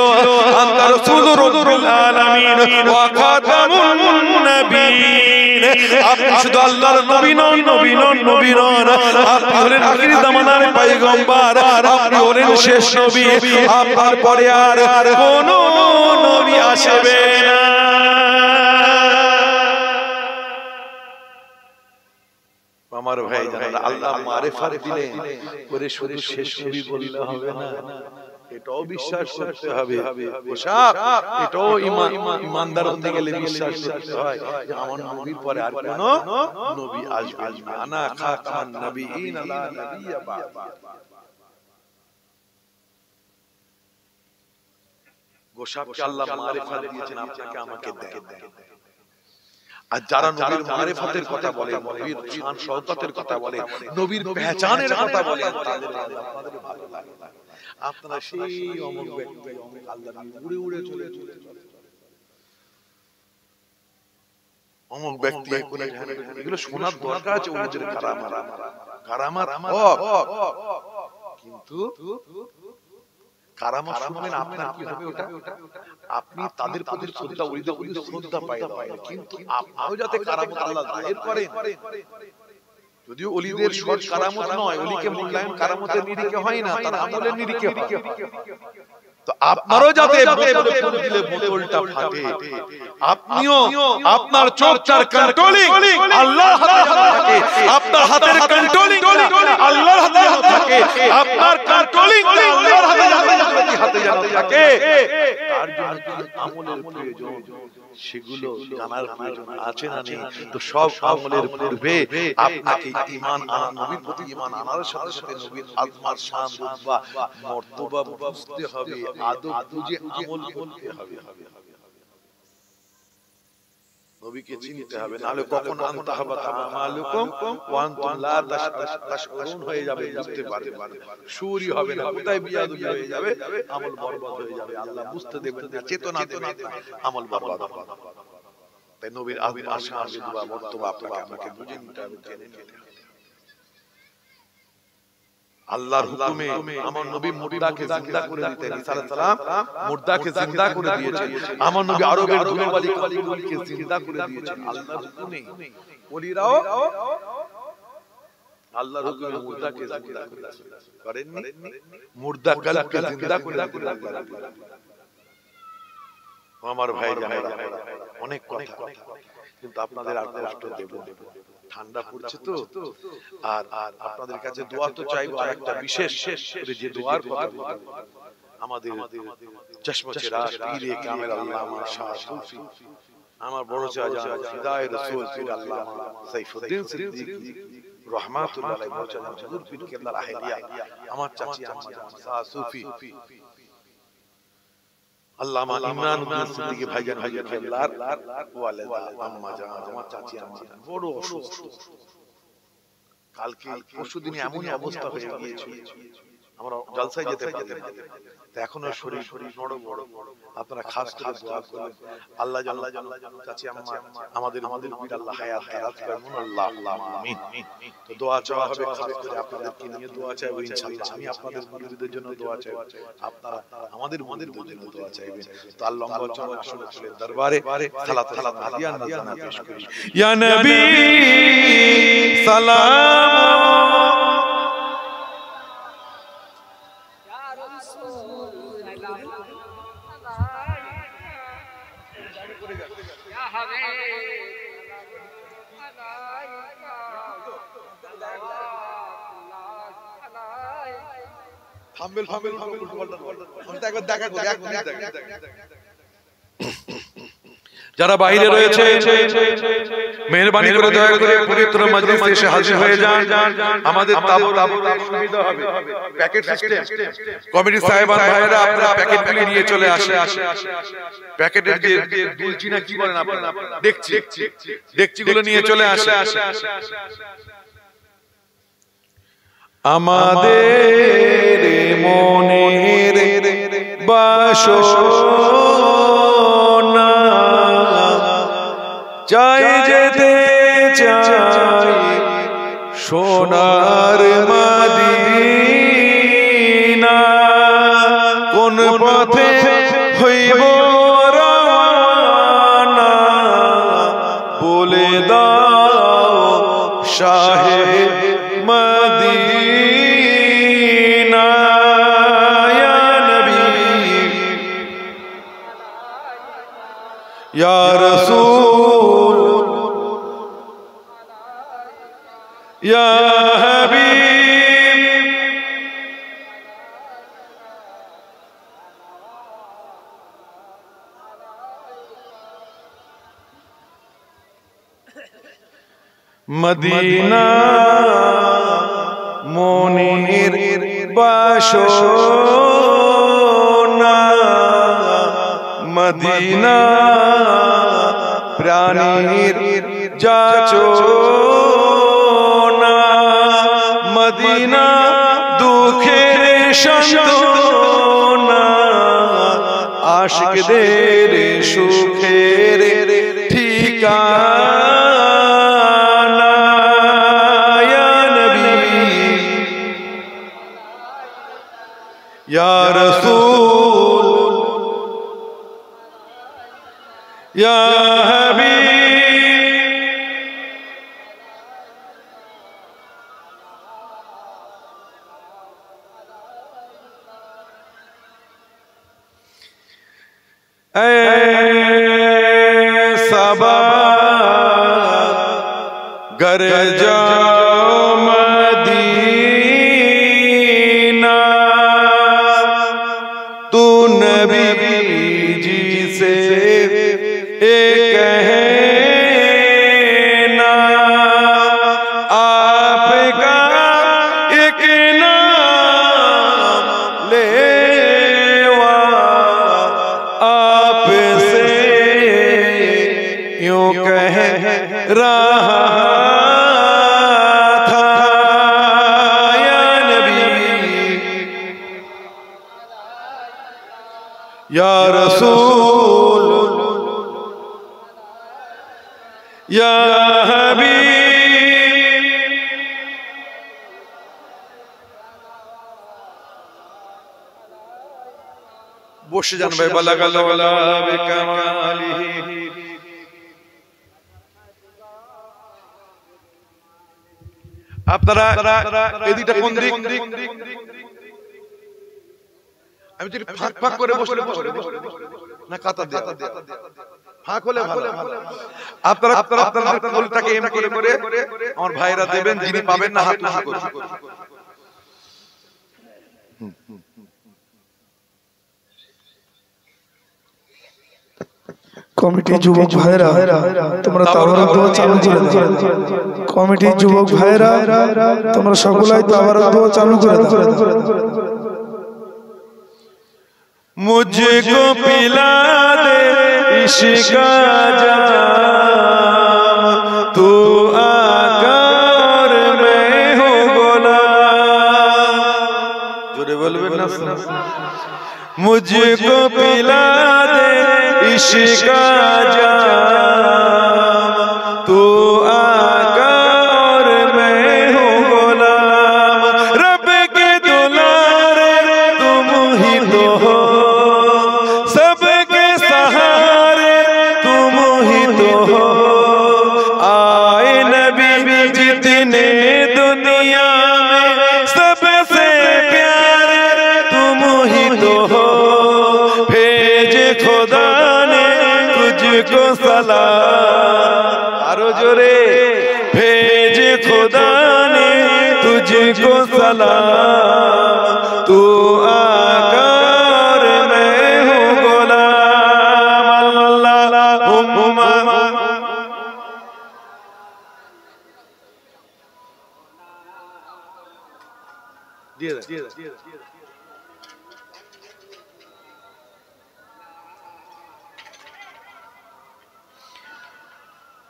আনতা রাসূলুর রাব্বিল আলামিন ওয়া খাতামুন নবিয়্যিন। আপনি শুধু আল্লাহর নবী নন, আপনি হলেন আখির জামানার পয়গম্বর, আপনি হলেন শেষ নবী। আপনার পরে আর কোন নবী আসবে না। আমার ভাই জানেন আল্লাহ আল্লাহ মারিফাত দিলেন করে শুধু শেষ নবী বললে হবে না, এটাও বিশ্বাস করতে হবে। এটাও ইমানদার হতে গেলে বিশ্বাস করতে হয় যে আমার নবীর পরে আর কোন নবী আসবে না। আনা খাতামান নবিয়িন লা নবিয়্যা বা'দি। গোসাবকে আল্লাহ মারিফাত দিয়েছেন, আপনাকে আমাকে দেন। আর যারা নবীর মারিফাতের কথা বলে, নবীর শান শওকতের কথা বলে, নবীর পেহচানের কথা বলে, তাদের আপনাদের ভালো লাগে। আপনারা সেই অমুক ব্যক্তি অমুক আল্লাহর উড়ে উড়ে চলে অমুক ব্যক্তি এগুলো শোনার দরকার আছে। ওদের কারামাত কিন্তু কারামাত শুনবেন আপনার কি হবে? ওটা আপনি তাদের প্রতি শ্রদ্ধা, ওলিদের প্রতি শ্রদ্ধা পায়, কিন্তু আপনিও যাতে কারামাত আল্লাহ জাহির করেন। যদিও ওলিদের সব কারামত নয়, ওলিকে মূল্যায়ন কারামতের নিরিখে হয় না, তার আমলের নিরিখে হয়। তো আপনারও যাতে দিলে বোতলটা ফাটে, আপনিও আপনার চোখটার কন্ট্রোলিং আল্লাহর হাতে থাকে, আপনার হাতের কন্ট্রোলিং আল্লাহর হাতে থাকে, আপনার কন্ট্রোলিং আল্লাহর হাতে থাকে। তার জন্য কি আমলের প্রয়োজন, সেগুলো জানার প্রয়োজন আছে না নেই? তো সব আমলের পূর্বে আপনাকে ঈমান আনা, নবীর প্রতি ঈমান আনার সাথে সাথে নবীর আজমাত, শান, রুতবা, মর্তবা বুঝতে হবে, আদব বুঝে আমল করতে হবে। নবীকে চিনতে হবে, নাহলে কখন আনতা হাবাতা আমালুকুম ওয়া আনতুম লা তাশউরুন হয়ে যাবে, বুঝতে পারবে না, শুরই হবে না, কোথায় বিয়াদবি হয়ে যাবে, আমল বরবাদ হয়ে যাবে। আল্লাহ বুঝতে দেবেন না, চেতনাতে আমল বরবাদ হবে। তাই নবীর আশা দোয়া মর্তবা আপনাকে আমাকে বুঝে নিতে হবে, জেনে নিতে হবে। আল্লাহর হুকুমে আমার নবী মুর্দাকে জিন্দা করে দিতেন। ঈসা আলাইহিস সালাম মুর্দাকে জিন্দা করে দিয়েছেন। আমার নবী আরবের ধুলোবালি কাফিরকে জিন্দা করে দিয়েছেন আল্লাহর হুকুমে। ওলিরাও আল্লাহর হুকুমে মুর্দাকে জিন্দা করেননি, মুর্দা কলবকে জিন্দা করে দিলেন। আমার ভাই জানেন অনেক কথা, কিন্তু আপনাদের আর কষ্ট দেব, ঠান্ডা পড়ছে তো। আর আপনাদের কাছে দোয়া তো চাইবো, আর একটা বিশেষ যে দোয়ার কথা আমাদের চশমা-চেরাগ পীরে কামেল আল্লামা শাহ সুফি, আমার বড় চাচা ফিদায়ে রাসূল পীর আল্লামা সাইফুদ্দিন সিদ্দিকী রাহমাতুল্লাহ আলাইহি বড় চাচা হুজুর পীর কেবলার আহলিয়া, আমার চাচি আম্মা শাহ সুফি আল্লামা ইমরান উদ্দিন সিদ্দিকী ভাইজান কেবলার ওয়ালিদা আম্মা জান, আমার চাচি আম্মা জান বড় অসুস্থ। কালকে পরশুদিন এমনই অবস্থা হয়ে গিয়েছিল, আমরা জলসায় যেতে পারতেন না। তো এখনো শরীর নরম। আপনারা খাস করে দোয়া করবেন আল্লাহ জাল্লাহ চাচি আম্মা আমাদের পীর আল্লাহ হায়াত দারাজ করুন, আল্লাহ আমিন। তো দোয়া চাওয়া হবে, খাস করে আপনাদেরকে নিয়ে দোয়া চাইবো ইনশাআল্লাহ। আমি আপনাদের মুরিদদের জন্য দোয়া চাইবো, আপনারা আমাদের মুরিদদের জন্য দোয়া চাইবেন। তো আল্লাহ চলা আসলে দরবারে সালাত হাদিয়া নাজানা পেশ করি। ইয়া নবী সালাম যারা বাইরে রয়েছে মেহেরবানি করে দয়া করে পবিত্র মজলিসে এসে হাজির হয়ে যান। আমাদের তাবুর সুবিধা হবে, প্যাকেট সিস্টেম। কমিটি সাহেবান ভাইরা আপনারা প্যাকেটগুলি নিয়ে চলে আসেন। প্যাকেটের যে দুলচি না কি বলেন আপনারা, ডেকচিগুলো নিয়ে চলে আসেন। আমাদের মনের বাসনা চাই যেতে চাই সোনার মদিনা, কোন পথে হইব রওনা বলে দাও শাহে মদিনা। ইয়া নবী ইয়া রাসূল ইয়া হাবিব मदीना मोनिर बासोना मदीना प्राणीर जाचोना मदीना दुखेर शांत्वना आशिकदेर सुखेर ठिकाना या नबी या रसूल या हबीब सबा घर जाओ मदीना तू नबी जी से कहना आपका एक नाम लेवा आपसे यूं कह रहा था या नबी या रसूल या हबीब বসে যান ভাই বালাগাল ওয়ালা বিকামালিহি আপনারা এদিকটা কোন দিক আমি যদি ফাঁক ফাঁক করে বসলে না কাতার দিয়ে ফাঁক হলে ভালো আপনারা আপনাদের কোলটাকে এম করে করে আমার ভাইরা দেবেন যিনি পাবেন না হাত উঁচু করুন কমিটি যুবক ভাইরা তোমরা তাওয়ারুক দোয়া চালু করে দাও কমিটি যুবক ভাইরা তোমরা সকলেই তাওয়ারুক দোয়া চালু করে দাও मुझको पिला दे इश्क का जाम तू आका और मैं हूँ गुलाम जोरे बोलबे ना मुझको पिला दे इश्क का जाम तू आका और मैं हूँ गुलाम रब के दुलारे तुम ही तो हो सबके सहारे तुम ही तो हो आए नबी जितने दुनिया में सबसे प्यारे तुम ही तो हो भेजे खुदा ने तुझको सलाम आरो जोरे भेजे खुदा ने तुझको सलाम तू आका और मैं हूँ गुलाम अल्लाहुम्मा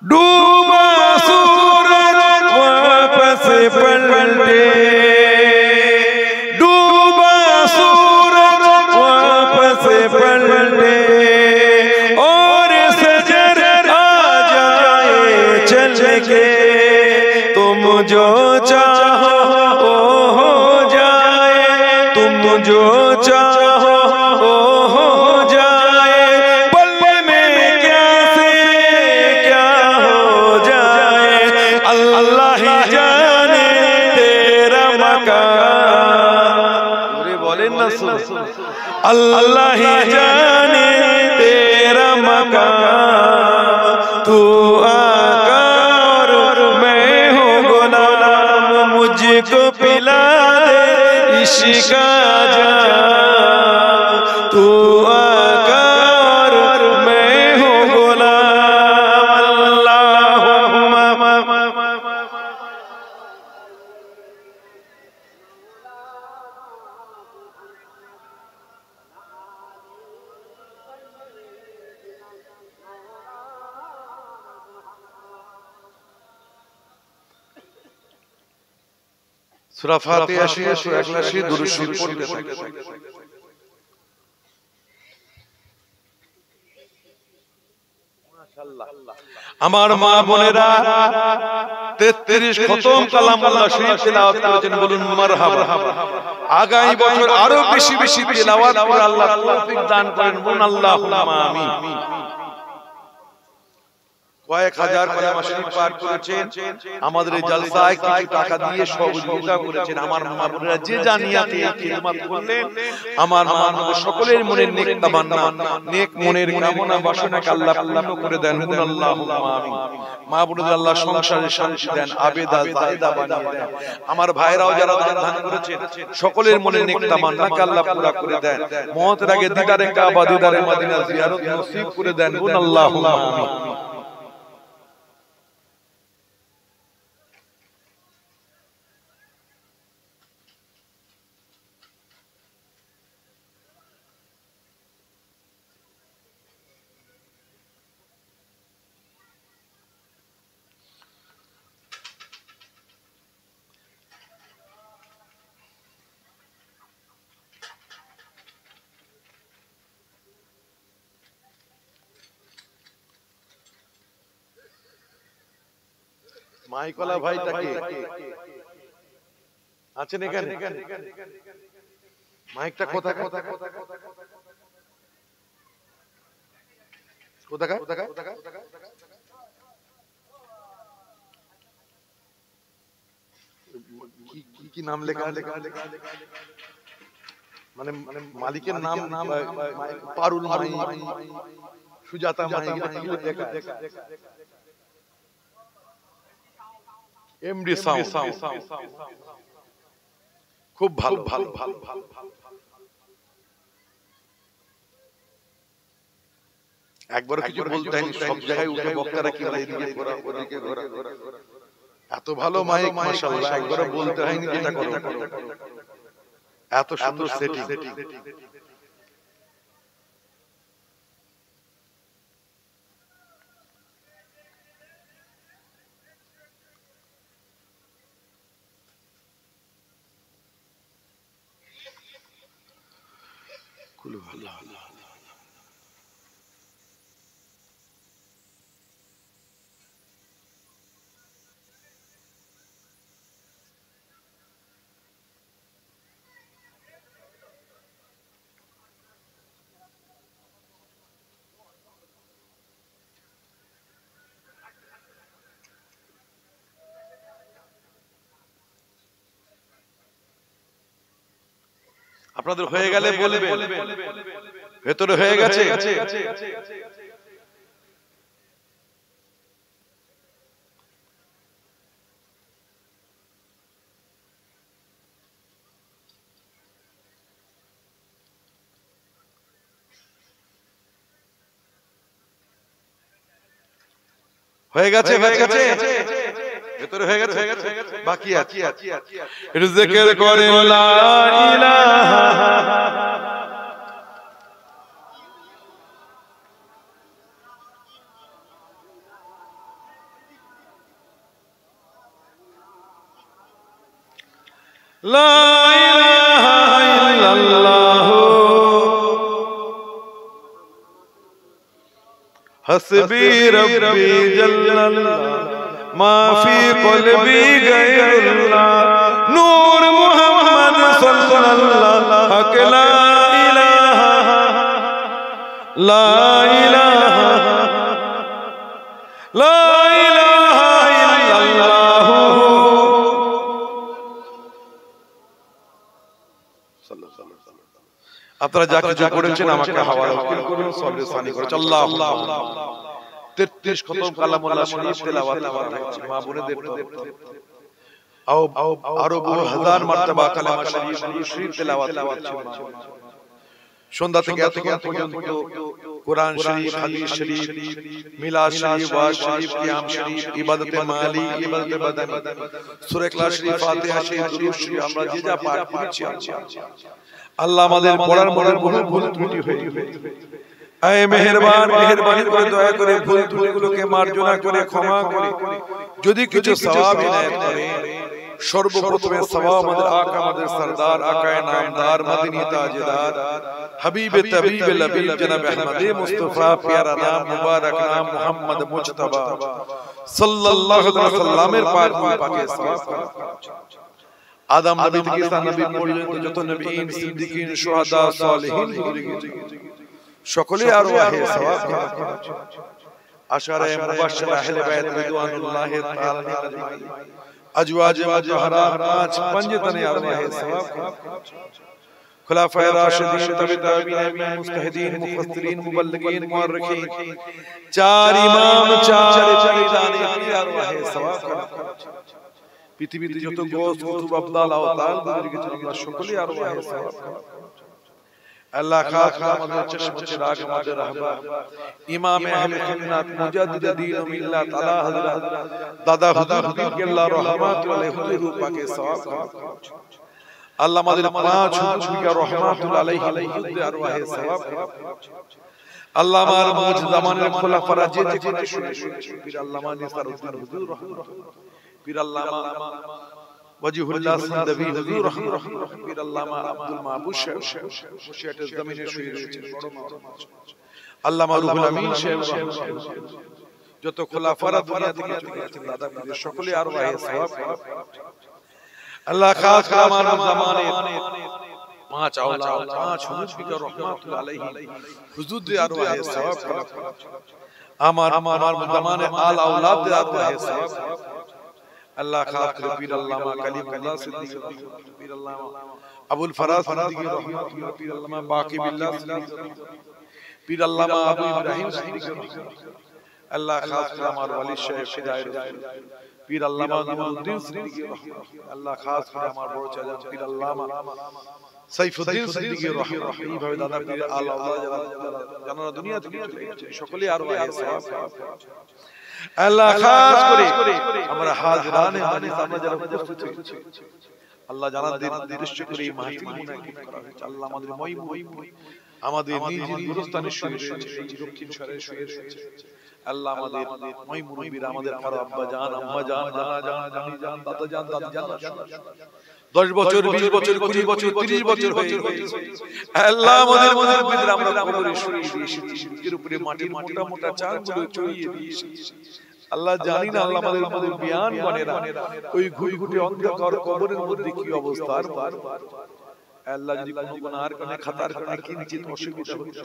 डूबा सूरज वापस पलटे डूबा सूरज वापस पलटे और सजर आ जाए चल के तुम जो चाहो ओ हो जाए तुम जो चाहो ओ हो जाए पल में क्या से क्या हो जाए अल्लाह ही जाने तेरा मकान बोले ना सुन अल्लाह ही जाने तेरा मकान तू आका और मैं हूँ गुलाम मुझको पिला दे इश्क का जाम तू आका और मैं हूँ गुलाम अल्लाहुम्मा সূরা ফাতিহা শিখে সূরা ইখলাসে দুরূদ শরীফ পড়তে থাকে। আমার মা বোনেরা 33 খতম কালামুল্লাহ শরীফ তেলাওয়াত করেছেন, বলুন মারহাবা। আগামী বছর আরো বেশি বেশি তেলাওয়াত করে আল্লাহ তৌফিক দান করেন, বলুন আল্লাহুম্মা আমিন। কয়েক হাজার কালামা শরীফ পাঠ করেছেন, আমাদের এই জলসায় কিছু টাকা দিয়ে সহযোগিতা করেছেন। আমার মা বোনেরা যে জানিয়াতে খিদমত করলেন, আমার মা বোনেদের সকলের মনের নেক তামান্না, নেক মনের কামনা বাসনাকে আল্লাহ পূর্ণ করে দেন, বলুন আল্লাহুম্মা আমিন। মা বোনেদের আল্লাহ সংসারে শান্তি দেন, আবেদা জায়েদা বানিয়ে দেন। আমার ভাইরাও যারা দান করেছেন, সকলের মনের নেক তামান্নাকে আল্লাহ পুরা করে দেন। মওতের আগে দিদারে কাবা, দিদারে মদিনা জিয়ারত নসিব করে দেন, বলুন আল্লাহুম্মা আমিন। মাইকলা ভাইটাকে আছেন এখানে? মাইকটা কোথায়? কি নাম লেখা? মানে মালিকের নাম পারুল মাই, সুজাতা মাই, লেখা এমডি সাউন্ড। খুব ভালো। একবার কিছু বলতে হয়নি, সব জায়গায় উঠে বক্তারা কি বলে, এদিকে ঘোরা ওদিকে ঘোরা, এত ভালো মাইক মাশাআল্লাহ, একবার বলতে হয়নি যেটা করো, এত সুন্দর সেটিং। আপনাদের হয়ে গেলে বলবে, ভেতরে হয়ে গেছে? হয়ে গেছে, ভেতরে হয়ে গেছে, বাকি আছে। একটু জিকির করেন লা ইলাহা লা ইলাহা ইল্লাল্লাহ হাসবি রব্বি জাল্লাল্লাহ মা ফি কলবি গায়রুল্লাহ নূর মুহাম্মদ সাল্লাল্লাহু হক লা ইলাহা লা ইলাহা লা ইলাহা ইল্লাল্লাহ আপনারা যা কিছু করেছেন আমাকে হাওয়ালা করুন, সবরে সানি করুন। আল্লাহু 33 খতম কালামুল্লাহ শরীফ তেলাওয়াত করা হচ্ছে মা বোনেদের তরফ থেকে। আরো 1000 মারতবা কালামা শরীফ তেলাওয়াত হচ্ছে সন্ধ্যা থেকে এতক্ষণ পর্যন্ত। কোরআন শরীফ, হাদিস শরীফ, মিলাদ শরীফ, ওয়াজ শরীফ, কিয়াম শরীফ, ইবাদতে মালি, ইবাদতে বাদানি, সূরা ইখলাস শরীফ, ফাতিহা শরীফ, দুরূদ শরীফ, আমরা যে যা পাঠ করেছি আল্লাহ আমাদের পড়ার মধ্যে বহু ভুল ত্রুটি হয়ে গেছে। আয় মেহেরবানি করে দয়া করে ভুল ত্রুটিগুলোকে মার্জনা করে ক্ষমা করে যদি কিছু সওয়াব ইনায়াত করে সর্বপ্রথমে সওয়াব আমাদের আকা আমাদের সরদার আকায়ে নামদার মদিনী তাজদার হাবিবে তাবিবে লবিব জনাব আহমদে মুস্তাফা প্যারা নাম মুবারক নাম মুহাম্মদ মুজতবা সাল্লাল্লাহু আলাইহি ওয়াসাল্লামের পাকে সওয়াব আদম নবী থেকে ঈসা নবী পর্যন্ত যত নবীন সিদ্দিকিন শুহাদা সালেহিন গুজরে গেছে সকলে আরওয়াহে সওয়াব আশারে মুবাশশিরা আহলে বাইত রিদওয়ানুল্লাহি তাআলা আজমাইন अजवाज मुतहरा पांच पंजतने अरवाहे सवाब खुलाफाए राशिदीन तबी ताबीन मुस्तहिदीन मुफस्सिरीन मुबल्लिगीन मुअर्रिखीन चार इमाम चार शहीदाने की अरवाहे सवाब पृथ्वीতে যত গোস কুতুব আবদাল আওতাল গুজরে গেছে আল্লাহ সকলে আরওয়াহে সওয়াব अल्लाह खास আমাদের চশমা চিরাগ আমাদের রাহবা ইমাম আহলে সুন্নাত মুজাদ্দিদ দ্বীন মিল্লাত আলা হযরত দাদা হুজুর কে আল্লাহ রহমাতুল আলাইহি হুজুর পাকে সওয়াব আল্লাহ আমাদের পাঁচ হুজুর কে রহমাতুল আলাইহি হুজুর আরওয়াহে সওয়াব আল্লাহ আমার মুজ জামানের খোলাফা রাজিয়ে থেকে শুনে পীর আল্লামা নিসারউদ্দিন হুজুর রহমাতুল্লাহ পীর আল্লামা ওয়াজিহুল্লাহ সান্দাবি হুজুর রহমাতুল্লাহ পীর আল্লামা আব্দুল মাহবুব সাহেব মুশিয়াতের জমিনে শুয়ে রয়েছেন আল্লামা রুহুল আমিন সাহেব যত খোলাফারা দুনিয়া থেকে চলে গেছেন দাদা পীরের সকলে আরওয়াহে সওয়াব আল্লাহ খাস আমার জামানে পাঁচ আওলাদ পাঁচ হুজুর কে রহমাতুল্লাহ আলাইহি হুজুর আরওয়াহে সওয়াব আমার জামানে আল আওলাদ আরওয়াহে সওয়াব अल्लाह खास करे पीर अल्लामा कलीमुल्लाह सिद्दीक पीर अल्लामा अबुल फराज सिद्दीक रहमतुल्लाह पीर अल्लामा बाकी बिल्लाह सिद्दीक पीर अल्लामा अबू इब्राहिम सिद्दीक अल्लाह खास करे हमारे वली शेख हिदायत पीर अल्लामा नूरुद्दीन सिद्दीक अल्लाह खास करे हमारे बड़ चाचा पीर अल्लामा সাইফুদ্দিন সিদ্দিকী রাহিমাহুল্লাহ এইভাবে দাদা পীর আল আওলাদ জানা দুনিয়া থেকে চলে গেছে সকলে আরওয়াহে সওয়াব আল্লাহ খাস করে আমরা হাজিরানে হাজির আমরা যারা উপস্থিত হয়েছি আল্লাহ জানাদের দৃশ্য করে এই মাহফিল মুনাকিব করা হয়েছে আল্লাহ আমাদের আমাদের নিজ গুরুস্থানে শুয়ে রয়েছে এই দক্ষিণ শহরে শুয়ে রয়েছে আল্লাহ আমাদের মুরব্বির আমাদের কারো আব্বা জান আম্মা জান জানা জান জানি জান দাদা জান দাদি জান 10 বছর 20 বছর 20 বছর 30 বছর হয়ে গেছে আল্লাহ আমাদের মুরব্বিদের আমরা কবরে শুয়ে দিয়েছি বুকের উপরে মাটির মোটা মোটা চালগুলো চড়িয়ে দিয়েছি আল্লাহ জানি না আল্লাহ আমাদের বিয়ান বানেরা ওই ঘুটঘুটে অন্ধকার কবরের মধ্যে কি অবস্থা আল্লাহ যদি কোনো গুনাহের কারণে খাতার কারণে কিঞ্চিত অসুবিধা হতো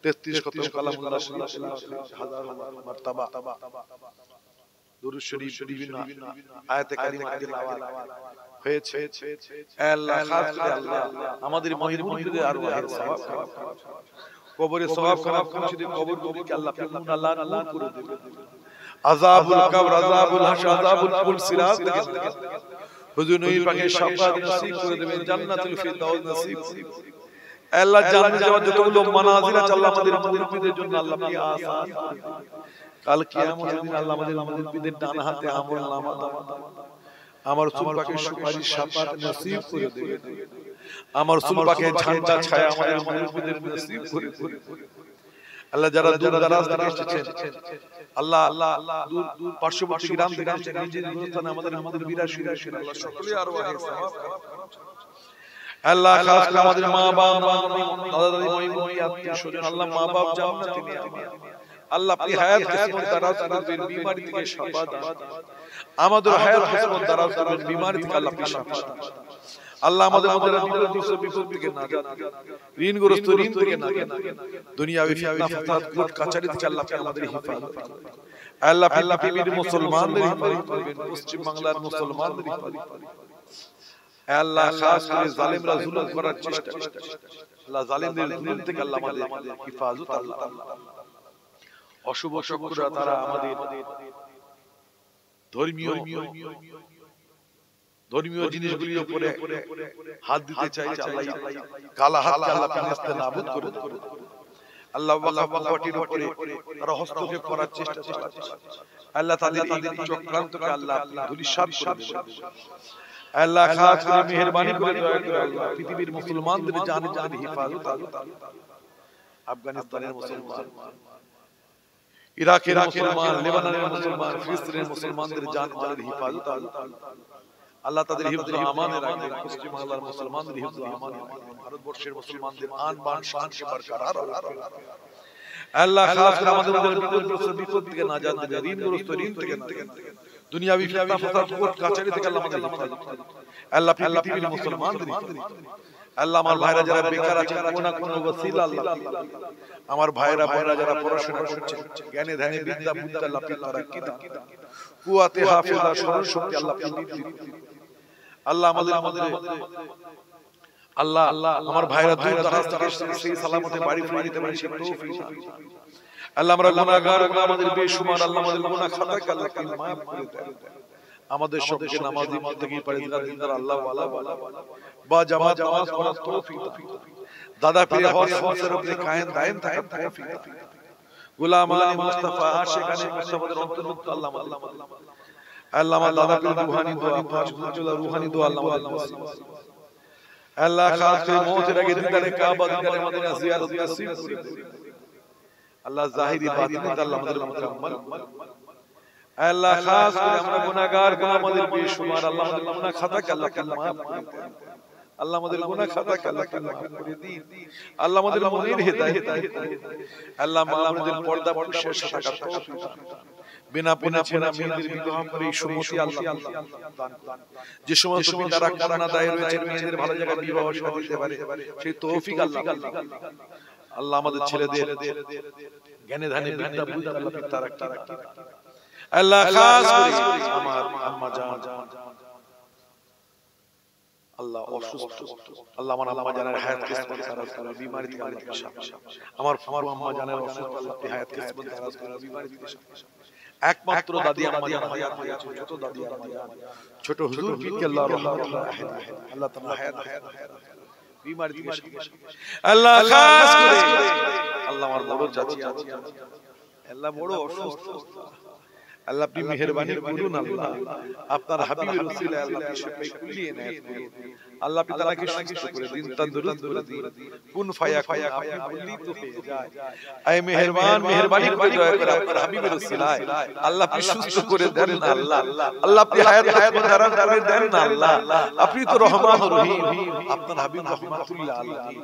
33 খতম কালামুল্লাহ সাল্লাল্লাহু আলাইহি হাজার মারতাবা দুরূদ শরীফ বিভিন্ন আয়াতে কারিমা তিলাওয়াত হয়েছে আল্লাহ খাস করে আল্লাহ আমাদের মুরব্বিদের আরওয়াহে সওয়াব কবরে সওয়াব খারাপ পৌঁছে দিয়ে কবরগুলোকে আল্লাহ আল্লাহ নূর করে দেবে আযাবুল কবর আযাবুল হাশর আযাবুল পুল সিরাত থেকে হুজুর নবী পাকের শাফাত নসিব করে দেবেন জান্নাতুল ফিরদাউস নসিব আল্লাহ জান্নাতে যাওয়ার যতগুলো মানাজিল আছে আল্লাহ আমাদের মুরব্বিদের জন্য আল্লাহ কি আসান কাল কিয়ামতের দিন আল্লাহ আমাদের মুরব্বিদের ডান হাতে আমলনামা আমার রাসূল পাকের সুপারিশ শাফাত নসিব করে দেবেন আমার রাসূল পাকের ঝান্ডা ছায়া আমাদের মুরব্বিদের নসিব করে দেবেন আল্লাহ যারা দূর দারাজ থেকে এসেছেন আল্লাহ দূর পার্শ্ববর্তী গ্রাম থেকে এসেছেন নিজের স্থানে আমাদের মুরব্বিরা শুয়ে আছেন আল্লাহ সকলে আরওয়াহে সওয়াব আল্লাহ খাস করে আমাদের মা বাবা দাদা দাদি মা আত্মীয় স্বজন আল্লাহ মা বাবা জান্নাতে নিয়ে আল্লাহ আপনি হায়াত কিসমত দারাজ করবেন বিমারি থেকে শাফা দান আমাদের হায়াত কিসমত দারাজ করবেন বিমারি থেকে আল্লাহ আপনি শাফা দান আল্লাহ আমাদের বিপদ থেকে নাজাত ঋণগ্রস্ত ঋণ থেকে নাজাত দুনিয়াবি ফিতনা ফাসাদ কোর্ট কাচারি থেকে আল্লাহ আমাদের হিফাজত আল্লাহ পৃথিবীর মুসলমানদের হিফাজত করবেন পশ্চিম বাংলার মুসলমানদের হিফাজত আল্লাহ খাস করে জালেমরা জুলুম করার চেষ্টা করছে আল্লাহ জালেমদের জুলুম থেকে আল্লাহ আমাদের হিফাজত আল্লাহ অশুভ শক্তিরা তারা আমাদের ধর্মীয় জিনিসগুলির উপরে হাত দিতে চাইছে আল্লাহ কালা হাত আল্লাহ ফিলিস্তিন নাবুদ করে দেবে আল্লাহ ওয়াকাফাটির উপরে তারা হস্তক্ষেপ করার চেষ্টা চালাচ্ছে আল্লাহ তাদের এই চক্রান্তকে আল্লাহ ধূলিসাৎ করে দেবে আল্লাহ খাস করে মেহেরবানি করে দয়া করে আল্লাহ পৃথিবীর মুসলমানদের জানে হিফাজত আফগানিস্তানের মুসলমান ইরাকের মুসলমান লেবাননের মুসলমান ফিলিস্তিনের মুসলমানদের জানের হিফাজত আল্লাহ তাদের হিফজ ও আমানে রাখবেন, পশ্চিম বাংলার মুসলমানদের হিফজ ও আমানে রাখবেন, ভারতবর্ষের মুসলমানদের আন বান শান কে বরকরার রাখবেন। আল্লাহ খাস করে আমাদের বিপদগ্রস্ত বিপদ থেকে নাজাত দেবেন, ঋণগ্রস্ত ঋণ থেকে নাজাত দেবেন, দুনিয়াবি ফিতনা ফাসাদ কোর্ট কাচারি থেকে আল্লাহ আমাদের হেফাজত করুন। আল্লাহ পৃথিবীর মুসলমানদের আল্লাহ আমার ভাইরা যারা বেকার আছেন কোন না কোন ওসিলা আল্লাহ, আমার ভাইরা বোনেরা যারা পড়াশোনা করছেন জ্ঞানে ধ্যানে বিদ্যা বুদ্ধি আল্লাহ তারাক্কি দান, কুওয়াতে হাফেজা স্মরণ শক্তি আল্লাহ আল্লাহ আমাদের আল্লাহ আমার ভাইরা দূর দরাজ থেকে সেই সালামতে বাড়ি ফিরে যেতে পারে সেই তৌফিক দান। আল্লাহ আমরা গুনাহগার, আমাদের বেশুমার, আল্লাহ আমাদের গুনাহ খাতাকে আল্লাহ মাফ করে দেন। আমাদের সবকে নামাজি মুত্তাকি পরহেজগার দিনদার আল্লাহ ওয়ালা বা জামাত নামাজ পড়ার তৌফিক দান। দাদা পীর হওয়ার সুন্নাতের উপরে কায়েম দায়েম থাকার তৌফিক দান। গোলাম আলী মুস্তাফা আশিকানে মুস্তাফাদের অন্তর্ভুক্ত আল্লাহ আল্লাহ আমার দাদা পীর রুহানি দোয়া, পাঁচ বুজুর্গ রুহানি দোয়া আল্লাহ আমাদের নসিব আল্লাহ খাস করে মওতের আগে দিদারে কাবা দিদারে মদিনা জিয়ারত নসিব করে আল্লাহ জাহিরি বাতিনি আল্লাহ আমাদের মুকাম্মাল আল্লাহ খাস করে আমরা গুনাহগার আমাদের বেশুমার, আল্লাহ আমাদের গুনাহ খাতাকে আল্লাহ মাফ করে দেন। আল্লাহ আমাদের গুনাহ খাতাকে আল্লাহ মাফ করে দিন। আল্লাহ আমাদের মনের হেদায়েত আল্লাহ আমাদের পর্দা পুরুষের সাথে তৌফিক দান। বিনা বিনা ছেনা মেয়েদের বিবাহ করে সুমতি আল্লাহ দান করুন। যে সমস্ত তারা কন্যা দায় রয়েছে মেয়েদের ভালো জায়গায় বিবাহ শাদী দিতে পারে সেই তৌফিক আল্লাহ আল্লাহ আমাদের ছেলেদের জ্ঞানে ধ্যানে বিদ্যা বুদ্ধি আল্লাহ তারাক্কি দান। আল্লাহ খাস করে আমার আম্মা জান আল্লাহ অসুস্থ, আল্লাহ আমার আম্মা জানের হায়াত কিসমত দারাজ করে, বিমারি থেকে আল্লাহ শিফা, আমার আম্মা জানের অসুস্থ আল্লাহ হায়াত কিসমত দারাজ করে, বিমারি থেকে শিফা। একমাত্র দাদি আম্মা জান হায়াত আছে, ছোট দাদি আম্মা জান ছোট হুজুর কে আল্লাহ রহমত আল্লাহ তাআলা হায়াত বিমারি থেকে শিফা। আল্লাহ খাস করে আল্লাহ আমার বড় চাচি আছে, আল্লাহ বড় অসুস্থ, আল্লাহ আপনি মেহেরবানি করুন, আল্লাহ আপনার হাবিবের উসিলায় আল্লাহ শিফায়ে কুলি ইনায়াত করুন। আল্লাহ আপনি তাকে সুস্থ করে দিন, তন্দুরুস্ত করে দিন, কুন ফায়াকুন আপনি বললি তো হয়ে যায়। আয় মেহেরবান, মেহেরবানি করে দয়া করে আপনার হাবিবের উসিলায় আল্লাহ আপনি সুস্থ করে দেন না আল্লাহ, আল্লাহ আপনি হায়াত ধারণ করে দেন না আল্লাহ। আপনি তো রহমান ও রহিম, আপনার হাবিব রহমাতুল্লাহ আলাইহি,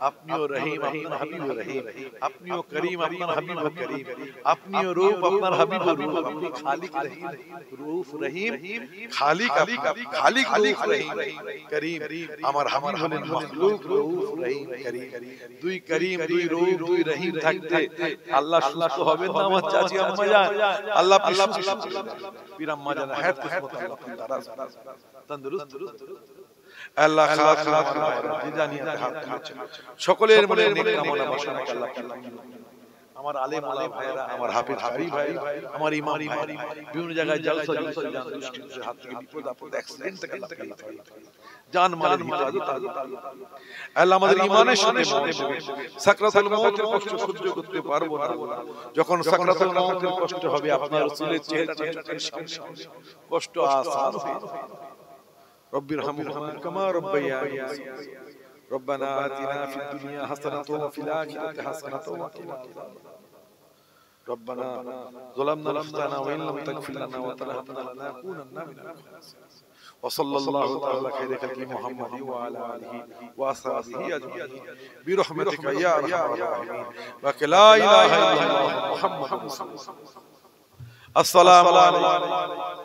আপনিও রহিম আপনার হাবিব রহিম, আপনিও করিম আপনার হাবিব করিম, আপনিও রূপ আপনার হাবিব রূপ, আপনি খালিক রহিম রূপ রহিম, খালিক খালিক রূপ রহিম করিম, আমার হাবিব হলেন মাখলুক রূপ রহিম করিম। দুই করিম দুই রূপ দুই রহিম থাকতে আল্লাহ সুস্থ হবেন না আমার চাচি আম্মা জান, আল্লাহ আপনি সুস্থ পীর আম্মা জান হায়াত কিসমত আল্লাহ দারাজ তন্দুরুস্ত আল্লাহ খাস করে জানিয়ে হাত তুলেছেন সকলের মনে নেক কামনা বাসনা আল্লাহ আমার আলেম আলা ভাইরা, আমার হাফেজ কারি ভাই, আমার ইমাম ভাই, বিভিন্ন জায়গায় জলসা জান দুষ্কৃতদের হাত থেকে বিপদ আপদ অ্যাক্সিডেন্ট থেকে আল্লাহ জান মালের হিফাজত আল্লাহ আমাদের ঈমানের সাথে সাকরাতুল মউতের কষ্ট সহ্য করতে পারবো না, যখন সাকরাতুল মউতের কষ্ট হবে আপনার রাসূলের চেহারাটা চোখের সামনে কষ্ট আসান হয়ে যাবে। রব্বির হামহুমা কামা রাব্বায়ানি ربنا آتنا في الدنيا حسنة وفي الآخرة حسنة وقنا عذاب النار ربنا ظلمنا نفسنا وإن لم تغفر لنا وترحمنا لنكونن من الخاسرين وصلى الله تعالى خير خلق محمد وعلى آله وأصحابه أجمعين برحمتك يا أرحم الراحمين ولا إله إلا الله محمد رسول الله. السلام عليكم.